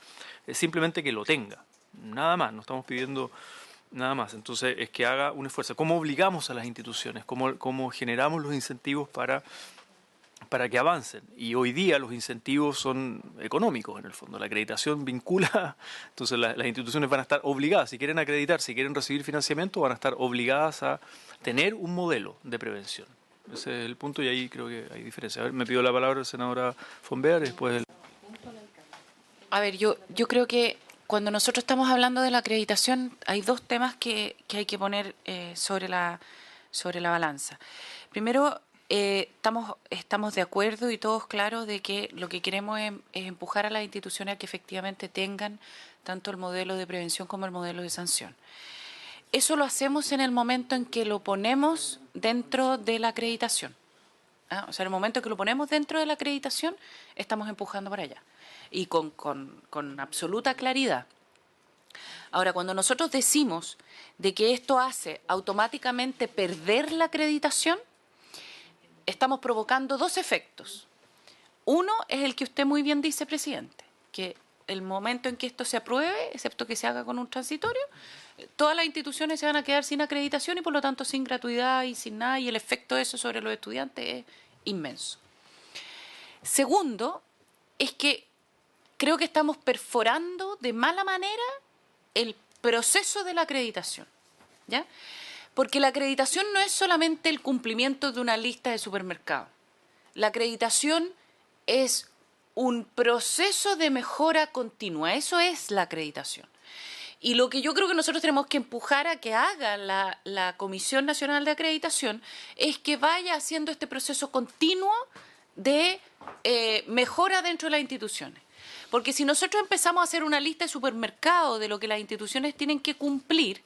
Es simplemente que lo tenga, nada más, no estamos pidiendo nada más. Entonces es que haga un esfuerzo. ¿Cómo obligamos a las instituciones? ¿Cómo generamos los incentivos para que avancen? Y hoy día los incentivos son económicos, en el fondo. La acreditación vincula, entonces las instituciones van a estar obligadas, si quieren acreditar, si quieren recibir financiamiento, van a estar obligadas a tener un modelo de prevención. Ese es el punto y ahí creo que hay diferencia. A ver, me pidió la palabra la senadora Fonbear y después A ver, yo creo que cuando nosotros estamos hablando de la acreditación hay dos temas que hay que poner sobre la balanza. Primero, estamos de acuerdo y todos claros de que lo que queremos es empujar a las instituciones a que efectivamente tengan tanto el modelo de prevención como el modelo de sanción. Eso lo hacemos en el momento en que lo ponemos dentro de la acreditación. O sea, en el momento en que lo ponemos dentro de la acreditación, estamos empujando para allá. Y con absoluta claridad. Ahora, cuando nosotros decimos de que esto hace automáticamente perder la acreditación, estamos provocando dos efectos. Uno es el que usted muy bien dice, presidente, que el momento en que esto se apruebe, excepto que se haga con un transitorio, todas las instituciones se van a quedar sin acreditación y por lo tanto sin gratuidad y sin nada, y el efecto de eso sobre los estudiantes es inmenso. Segundo, es que creo que estamos perforando de mala manera el proceso de la acreditación, ¿ya? Porque la acreditación no es solamente el cumplimiento de una lista de supermercados. La acreditación es un proceso de mejora continua. Eso es la acreditación. Y lo que yo creo que nosotros tenemos que empujar a que haga la Comisión Nacional de Acreditación es que vaya haciendo este proceso continuo de mejora dentro de las instituciones. Porque si nosotros empezamos a hacer una lista de supermercados de lo que las instituciones tienen que cumplir,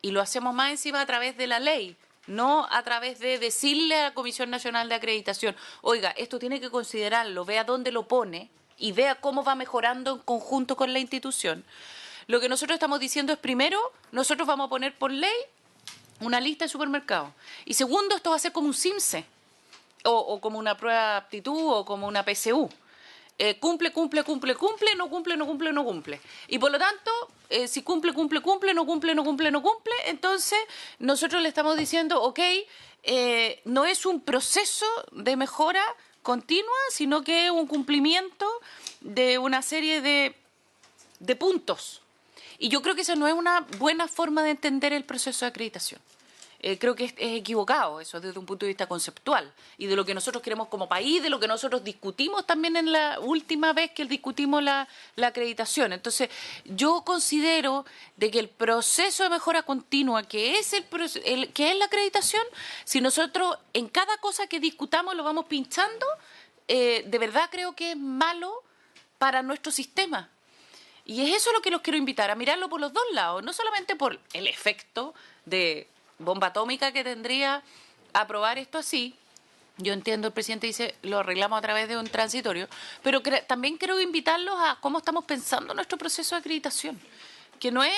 y lo hacemos más encima a través de la ley, no a través de decirle a la Comisión Nacional de Acreditación, oiga, esto tiene que considerarlo, vea dónde lo pone y vea cómo va mejorando en conjunto con la institución. Lo que nosotros estamos diciendo es, primero, nosotros vamos a poner por ley una lista de supermercados. Y segundo, esto va a ser como un CIMSE, o como una prueba de aptitud, o como una PSU. Cumple, no cumple. Y por lo tanto, si cumple, no cumple, entonces nosotros le estamos diciendo, ok, no es un proceso de mejora continua, sino que es un cumplimiento de una serie de puntos. Y yo creo que esa no es una buena forma de entender el proceso de acreditación. Creo que es equivocado eso desde un punto de vista conceptual y de lo que nosotros queremos como país, de lo que nosotros discutimos también en la última vez que discutimos la acreditación. Entonces, yo considero de que el proceso de mejora continua, que es que es la acreditación, si nosotros en cada cosa que discutamos lo vamos pinchando, de verdad creo que es malo para nuestro sistema. Y es eso lo que los quiero invitar, a mirarlo por los dos lados, no solamente por el efecto de bomba atómica que tendría aprobar esto así. Yo entiendo, el presidente dice, lo arreglamos a través de un transitorio, pero también quiero invitarlos a cómo estamos pensando nuestro proceso de acreditación, que no es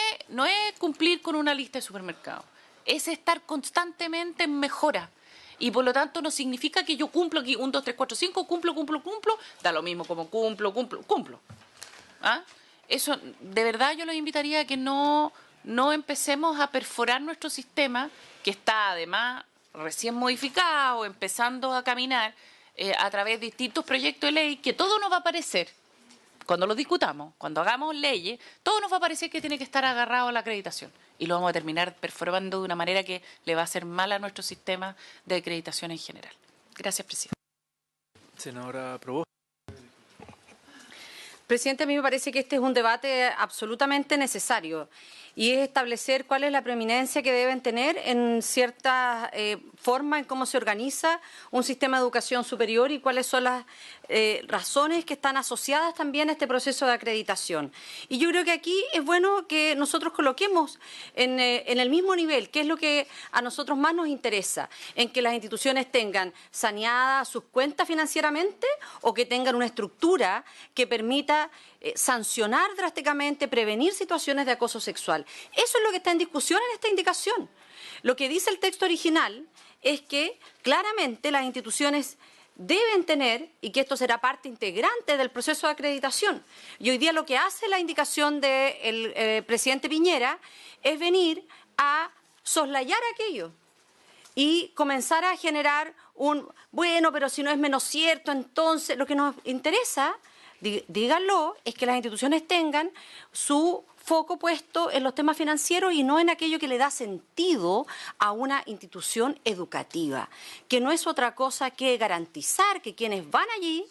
cumplir con una lista de supermercados, es estar constantemente en mejora. Y por lo tanto no significa que yo cumplo aquí 1, 2, 3, 4, 5, cumplo, da lo mismo como cumplo. ¿Ah? Eso, de verdad yo los invitaría a que no empecemos a perforar nuestro sistema, que está además recién modificado, empezando a caminar a través de distintos proyectos de ley, que todo nos va a parecer, cuando los discutamos, cuando hagamos leyes, todo nos va a parecer que tiene que estar agarrado a la acreditación. Y lo vamos a terminar perforando de una manera que le va a hacer mal a nuestro sistema de acreditación en general. Gracias, presidente. Senadora Provost. Presidente, a mí me parece que este es un debate absolutamente necesario y es establecer cuál es la preeminencia que deben tener en cierta forma en cómo se organiza un sistema de educación superior y cuáles son las razones que están asociadas también a este proceso de acreditación. Y yo creo que aquí es bueno que nosotros coloquemos en el mismo nivel, qué es lo que a nosotros más nos interesa, en que las instituciones tengan saneadas sus cuentas financieramente o que tengan una estructura que permita sancionar drásticamente, prevenir situaciones de acoso sexual. Eso es lo que está en discusión en esta indicación. Lo que dice el texto original es que claramente las instituciones deben tener, y que esto será parte integrante del proceso de acreditación. Y hoy día lo que hace la indicación del presidente Piñera es venir a soslayar aquello y comenzar a generar bueno, pero si no es menos cierto, entonces lo que nos interesa, díganlo, es que las instituciones tengan su foco puesto en los temas financieros y no en aquello que le da sentido a una institución educativa, que no es otra cosa que garantizar que quienes van allí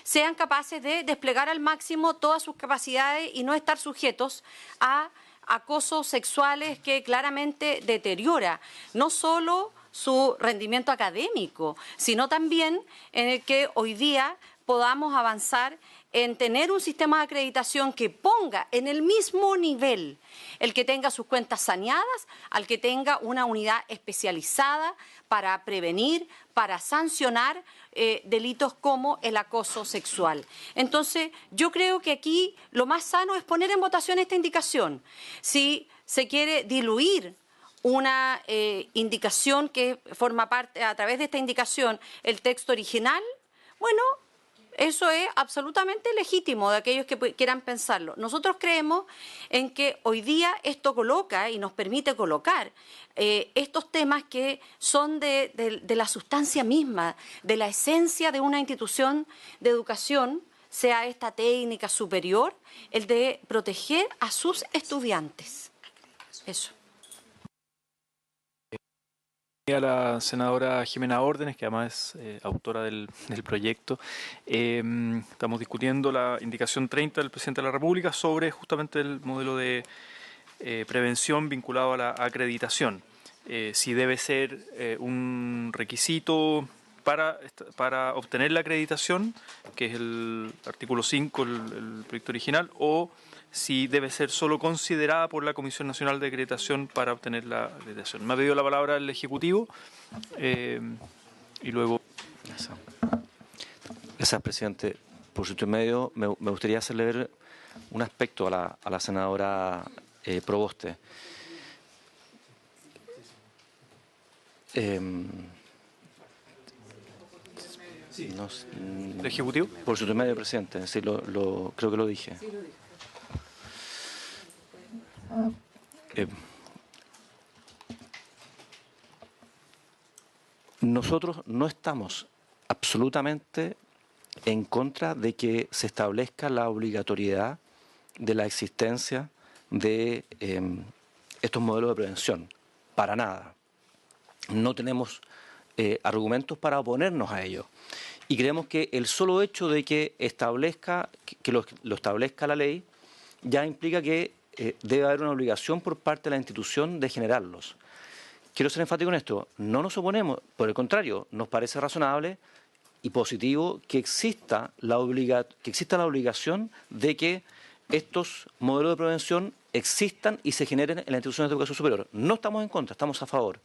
sean capaces de desplegar al máximo todas sus capacidades y no estar sujetos a acosos sexuales que claramente deteriora no solo su rendimiento académico, sino también en el que hoy día podamos avanzar en tener un sistema de acreditación que ponga en el mismo nivel el que tenga sus cuentas saneadas al que tenga una unidad especializada para prevenir, para sancionar delitos como el acoso sexual. Entonces, yo creo que aquí lo más sano es poner en votación esta indicación. Si se quiere diluir una indicación que forma parte, a través de esta indicación, el texto original, bueno, eso es absolutamente legítimo de aquellos que quieran pensarlo. Nosotros creemos en que hoy día esto coloca y nos permite colocar estos temas que son de la sustancia misma, de la esencia de una institución de educación, sea esta técnica superior, el de proteger a sus estudiantes. Eso. A la senadora Jimena Órdenes, que además es autora del proyecto. Estamos discutiendo la indicación 30 del presidente de la República sobre justamente el modelo de prevención vinculado a la acreditación. Si debe ser un requisito para obtener la acreditación, que es el artículo 5, el proyecto original, o si debe ser solo considerada por la Comisión Nacional de Acreditación para obtener la acreditación. Me ha pedido la palabra el Ejecutivo y luego... Gracias, presidente. Por su intermedio, me gustaría hacerle ver un aspecto a la senadora Provoste. ¿El Ejecutivo? Por su intermedio, presidente. Sí, creo que lo dije. Nosotros no estamos absolutamente en contra de que se establezca la obligatoriedad de la existencia de estos modelos de prevención. Para nada. No tenemos argumentos para oponernos a ello. Y creemos que el solo hecho de que lo establezca la ley ya implica que debe haber una obligación por parte de la institución de generarlos. Quiero ser enfático en esto. No nos oponemos, por el contrario, nos parece razonable y positivo que exista la obligación de que estos modelos de prevención existan y se generen en las instituciones de educación superior. No estamos en contra, estamos a favor.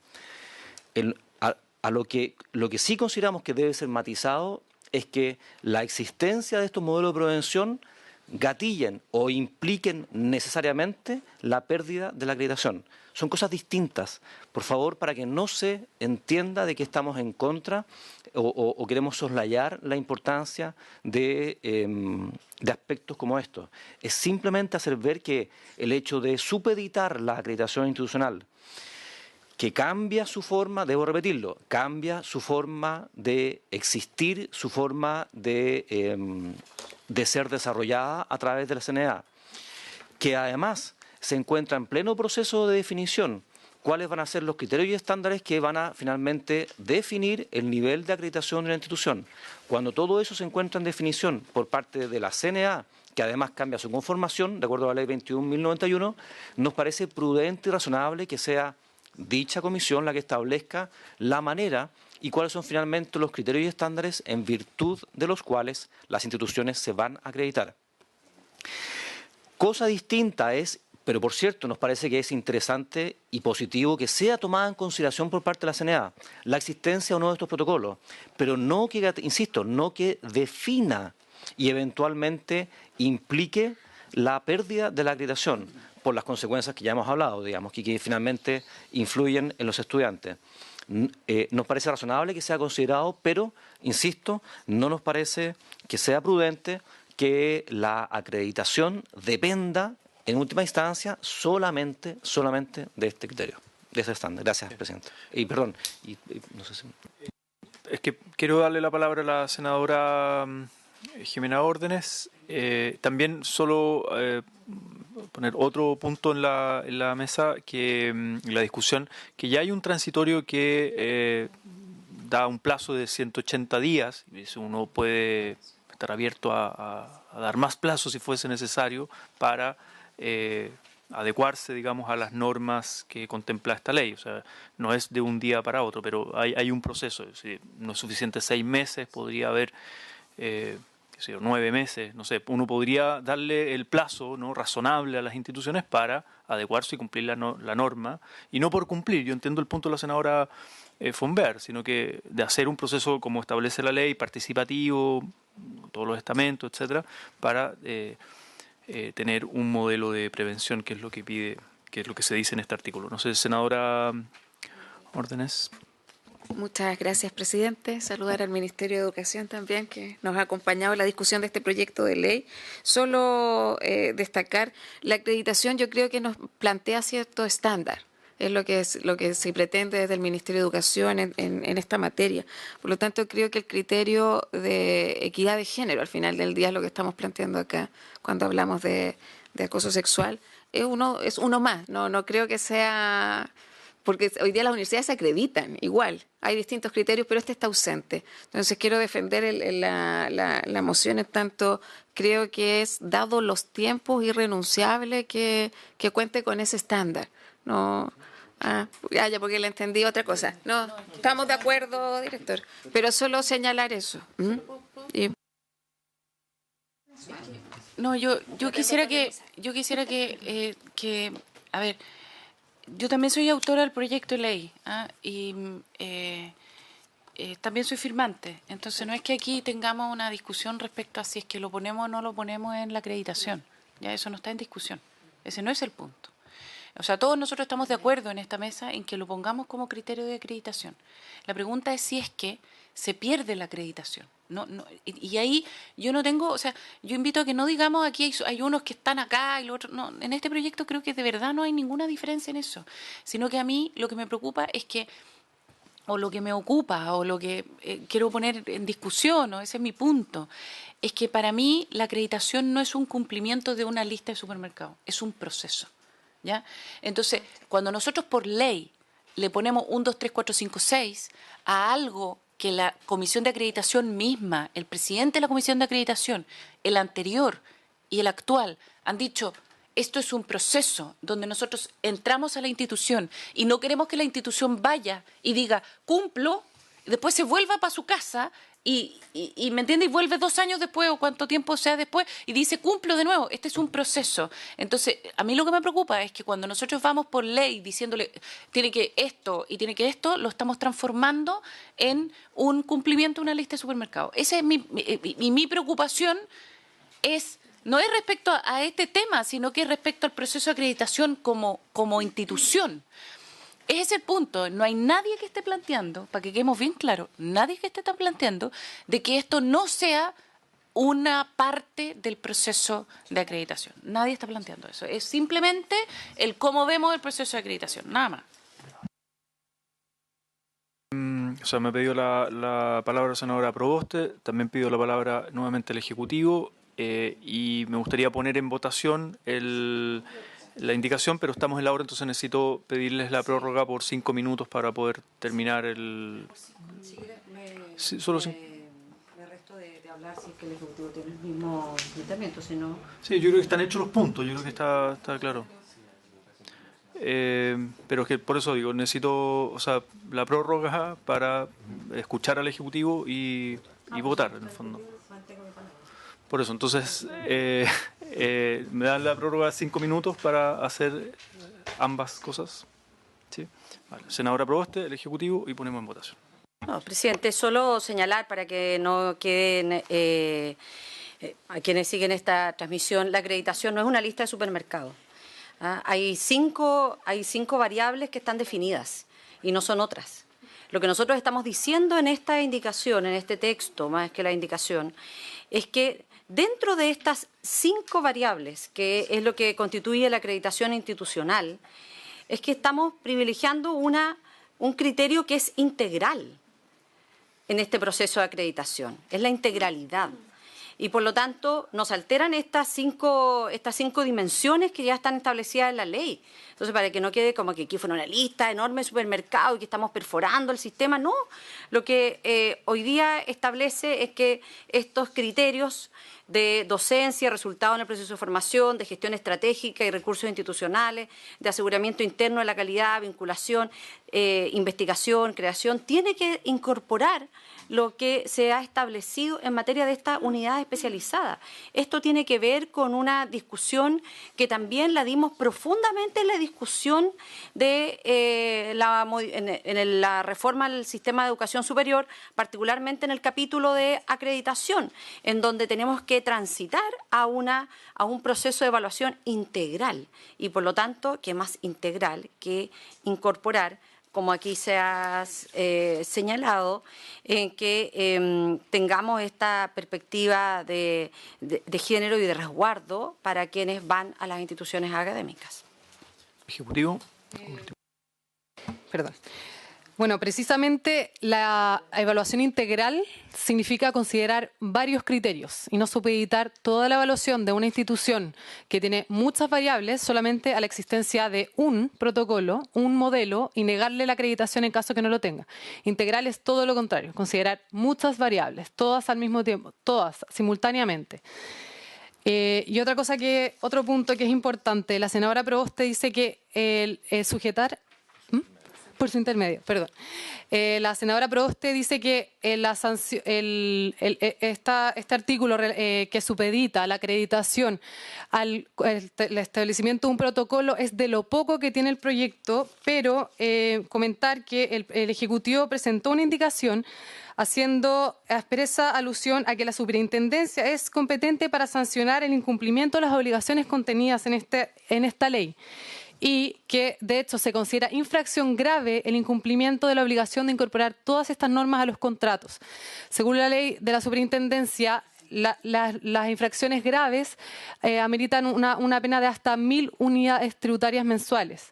Lo que sí consideramos que debe ser matizado es que la existencia de estos modelos de prevención gatillen o impliquen necesariamente la pérdida de la acreditación. Son cosas distintas, por favor, para que no se entienda de que estamos en contra o queremos soslayar la importancia de aspectos como estos. Es simplemente hacer ver que el hecho de supeditar la acreditación institucional, que cambia su forma, debo repetirlo, cambia su forma de existir, su forma de ser desarrollada a través de la CNA, que además se encuentra en pleno proceso de definición cuáles van a ser los criterios y estándares que van a finalmente definir el nivel de acreditación de la institución. Cuando todo eso se encuentra en definición por parte de la CNA, que además cambia su conformación, de acuerdo a la Ley 21.091, nos parece prudente y razonable que sea dicha comisión la que establezca la manera y cuáles son finalmente los criterios y estándares en virtud de los cuales las instituciones se van a acreditar. Cosa distinta es, pero por cierto nos parece que es interesante y positivo que sea tomada en consideración por parte de la CNA la existencia o no de estos protocolos, pero no que, insisto, no que defina y eventualmente implique la pérdida de la acreditación por las consecuencias que ya hemos hablado, digamos, que finalmente influyen en los estudiantes. Nos parece razonable que sea considerado, pero, insisto, no nos parece que sea prudente que la acreditación dependa, en última instancia, solamente de este criterio, de ese estándar. Gracias, presidente. Y perdón, no sé si... Es que quiero darle la palabra a la senadora Jimena Órdenes. También solo poner otro punto en la mesa, que la discusión, que ya hay un transitorio que da un plazo de 180 días, y uno puede estar abierto a dar más plazos si fuese necesario para adecuarse, digamos, a las normas que contempla esta ley. O sea, no es de un día para otro, pero hay un proceso. Es decir, no es suficiente 6 meses, podría haber 9 meses, no sé. Uno podría darle el plazo, ¿no?, razonable a las instituciones para adecuarse y cumplir la norma, y no por cumplir. Yo entiendo el punto de la senadora Fonver, sino que de hacer un proceso como establece la ley, participativo, todos los estamentos, etcétera, para tener un modelo de prevención, que es lo que pide, que es lo que se dice en este artículo. No sé, senadora Órdenes. Muchas gracias, presidente. Saludar al Ministerio de Educación también, que nos ha acompañado en la discusión de este proyecto de ley. Solo destacar, la acreditación yo creo que nos plantea cierto estándar. Es lo que se pretende desde el Ministerio de Educación en esta materia. Por lo tanto, creo que el criterio de equidad de género, al final del día, es lo que estamos planteando acá cuando hablamos de acoso sexual, es uno más. No creo que sea... Porque hoy día las universidades se acreditan igual, hay distintos criterios, pero este está ausente. Entonces quiero defender la moción, en tanto creo que es, dado los tiempos, irrenunciable que cuente con ese estándar. No, ya porque le entendí otra cosa. No, estamos de acuerdo, director, pero solo señalar eso. No, yo quisiera que a ver, yo también soy autora del proyecto de ley y también soy firmante. Entonces no es que aquí tengamos una discusión respecto a si es que lo ponemos o no lo ponemos en la acreditación. Ya eso no está en discusión. Ese no es el punto. O sea, todos nosotros estamos de acuerdo en esta mesa en que lo pongamos como criterio de acreditación. La pregunta es si es que se pierde la acreditación. Y ahí yo no tengo, o sea, yo invito a que no digamos aquí hay unos que están acá y los otros. No, en este proyecto creo que de verdad no hay ninguna diferencia en eso, sino que a mí lo que me preocupa es que, o lo que me ocupa, o lo que quiero poner en discusión, o ese es mi punto, es que para mí la acreditación no es un cumplimiento de una lista de supermercados, es un proceso, ¿ya? Entonces, cuando nosotros por ley le ponemos 1, 2, 3, 4, 5, 6 a algo que la comisión de acreditación misma, el presidente de la comisión de acreditación, el anterior y el actual, han dicho, esto es un proceso donde nosotros entramos a la institución y no queremos que la institución vaya y diga, cumplo, y después se vuelva para su casa y me entiende, y vuelve 2 años después o cuánto tiempo sea después y dice cumplo de nuevo. Este es un proceso. Entonces, a mí lo que me preocupa es que cuando nosotros vamos por ley diciéndole tiene que esto y tiene que esto, lo estamos transformando en un cumplimiento de una lista de supermercados. Esa es mi preocupación no es respecto a este tema, sino que es respecto al proceso de acreditación como institución. Ese es el punto. No hay nadie que esté planteando, para que quedemos bien claros, nadie que esté planteando de que esto no sea una parte del proceso de acreditación. Nadie está planteando eso. Es simplemente el cómo vemos el proceso de acreditación, nada más. O sea, me pidió la palabra la senadora Proboste, también pidió la palabra nuevamente el Ejecutivo y me gustaría poner en votación la indicación, pero estamos en la hora, entonces necesito pedirles la prórroga por 5 minutos para poder terminar el... Sí, solo 5. Me resto de hablar si es que el Ejecutivo tiene el mismo planteamiento, si no... Sí, yo creo que están hechos los puntos, yo creo que está claro. Pero es que por eso digo, necesito la prórroga para escuchar al Ejecutivo y votar, en el fondo. Por eso, entonces, me dan la prórroga de 5 minutos para hacer ambas cosas. ¿Sí? Vale. Senadora Proboste, el Ejecutivo, y ponemos en votación. No, presidente, solo señalar para que no queden a quienes siguen esta transmisión, la acreditación no es una lista de supermercados. Hay cinco variables que están definidas y no son otras. Lo que nosotros estamos diciendo en esta indicación, en este texto, más que la indicación, es que dentro de estas 5 variables, que es lo que constituye la acreditación institucional, es que estamos privilegiando un criterio que es integral en este proceso de acreditación, es la integralidad. Y por lo tanto nos alteran estas cinco dimensiones que ya están establecidas en la ley. Entonces, para que no quede como que aquí fuera una lista enorme de supermercados y que estamos perforando el sistema, no. Lo que hoy día establece es que estos criterios de docencia, resultado en el proceso de formación, de gestión estratégica y recursos institucionales, de aseguramiento interno de la calidad, vinculación, investigación, creación, tiene que incorporar lo que se ha establecido en materia de esta unidad especializada. Esto tiene que ver con una discusión que también la dimos profundamente en la discusión de en la reforma del sistema de educación superior, particularmente en el capítulo de acreditación, en donde tenemos que transitar a un proceso de evaluación integral y, por lo tanto, que más integral que incorporar, como aquí se ha señalado, en que tengamos esta perspectiva de género y de resguardo para quienes van a las instituciones académicas. Ejecutivo. Perdón. Bueno, precisamente la evaluación integral significa considerar varios criterios y no supeditar toda la evaluación de una institución que tiene muchas variables solamente a la existencia de un protocolo, un modelo y negarle la acreditación en caso que no lo tenga. Integral es todo lo contrario, considerar muchas variables, todas al mismo tiempo, todas simultáneamente. Y otro punto que es importante, la senadora Proboste dice que sujetar... Por su intermedio, perdón. La senadora Proboste dice que este artículo que supedita la acreditación al el establecimiento de un protocolo es de lo poco que tiene el proyecto, pero comentar que el Ejecutivo presentó una indicación haciendo expresa alusión a que la superintendencia es competente para sancionar el incumplimiento de las obligaciones contenidas en esta ley. Y que, de hecho, se considera infracción grave el incumplimiento de la obligación de incorporar todas estas normas a los contratos. Según la ley de la superintendencia, las infracciones graves ameritan una pena de hasta 1.000 unidades tributarias mensuales.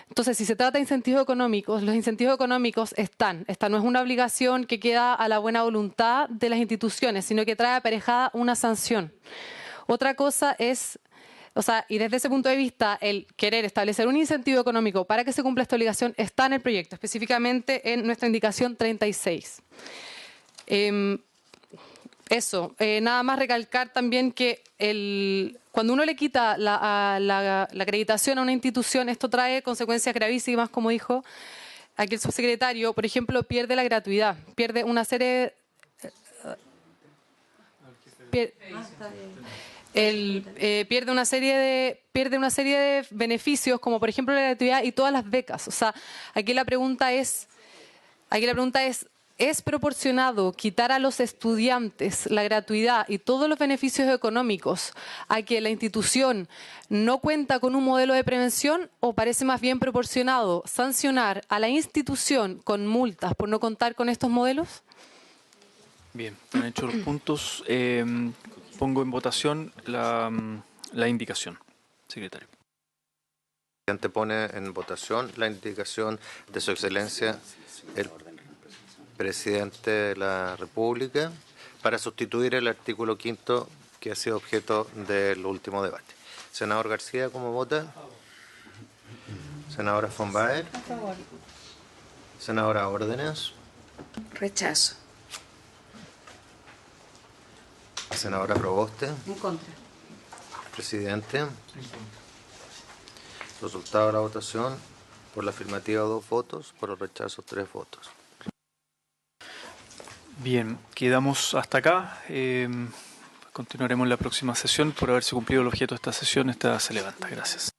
Entonces, si se trata de incentivos económicos, los incentivos económicos están. Esta no es una obligación que queda a la buena voluntad de las instituciones, sino que trae aparejada una sanción. Otra cosa es... y desde ese punto de vista, el querer establecer un incentivo económico para que se cumpla esta obligación está en el proyecto, específicamente en nuestra indicación 36. Nada más recalcar también que cuando uno le quita la acreditación a una institución, esto trae consecuencias gravísimas, como dijo aquí el subsecretario. Por ejemplo, pierde la gratuidad, pierde una serie pierde una serie de beneficios, como por ejemplo la gratuidad y todas las becas. O sea, aquí la pregunta es, ¿es proporcionado quitar a los estudiantes la gratuidad y todos los beneficios económicos a que la institución no cuenta con un modelo de prevención, o parece más bien proporcionado sancionar a la institución con multas por no contar con estos modelos? Bien, han hecho los puntos. Pongo en votación la indicación, secretario. Se antepone en votación la indicación de Su Excelencia el Presidente de la República para sustituir el artículo 5º que ha sido objeto del último debate. Senador García, ¿cómo vota? Senadora von Baer. Senadora Órdenes. Rechazo. Senadora Proboste. En contra. Presidente. Resultado de la votación: por la afirmativa 2 votos, por el rechazo 3 votos. Bien, quedamos hasta acá. Continuaremos en la próxima sesión. Por haberse cumplido el objeto de esta sesión, esta se levanta. Gracias.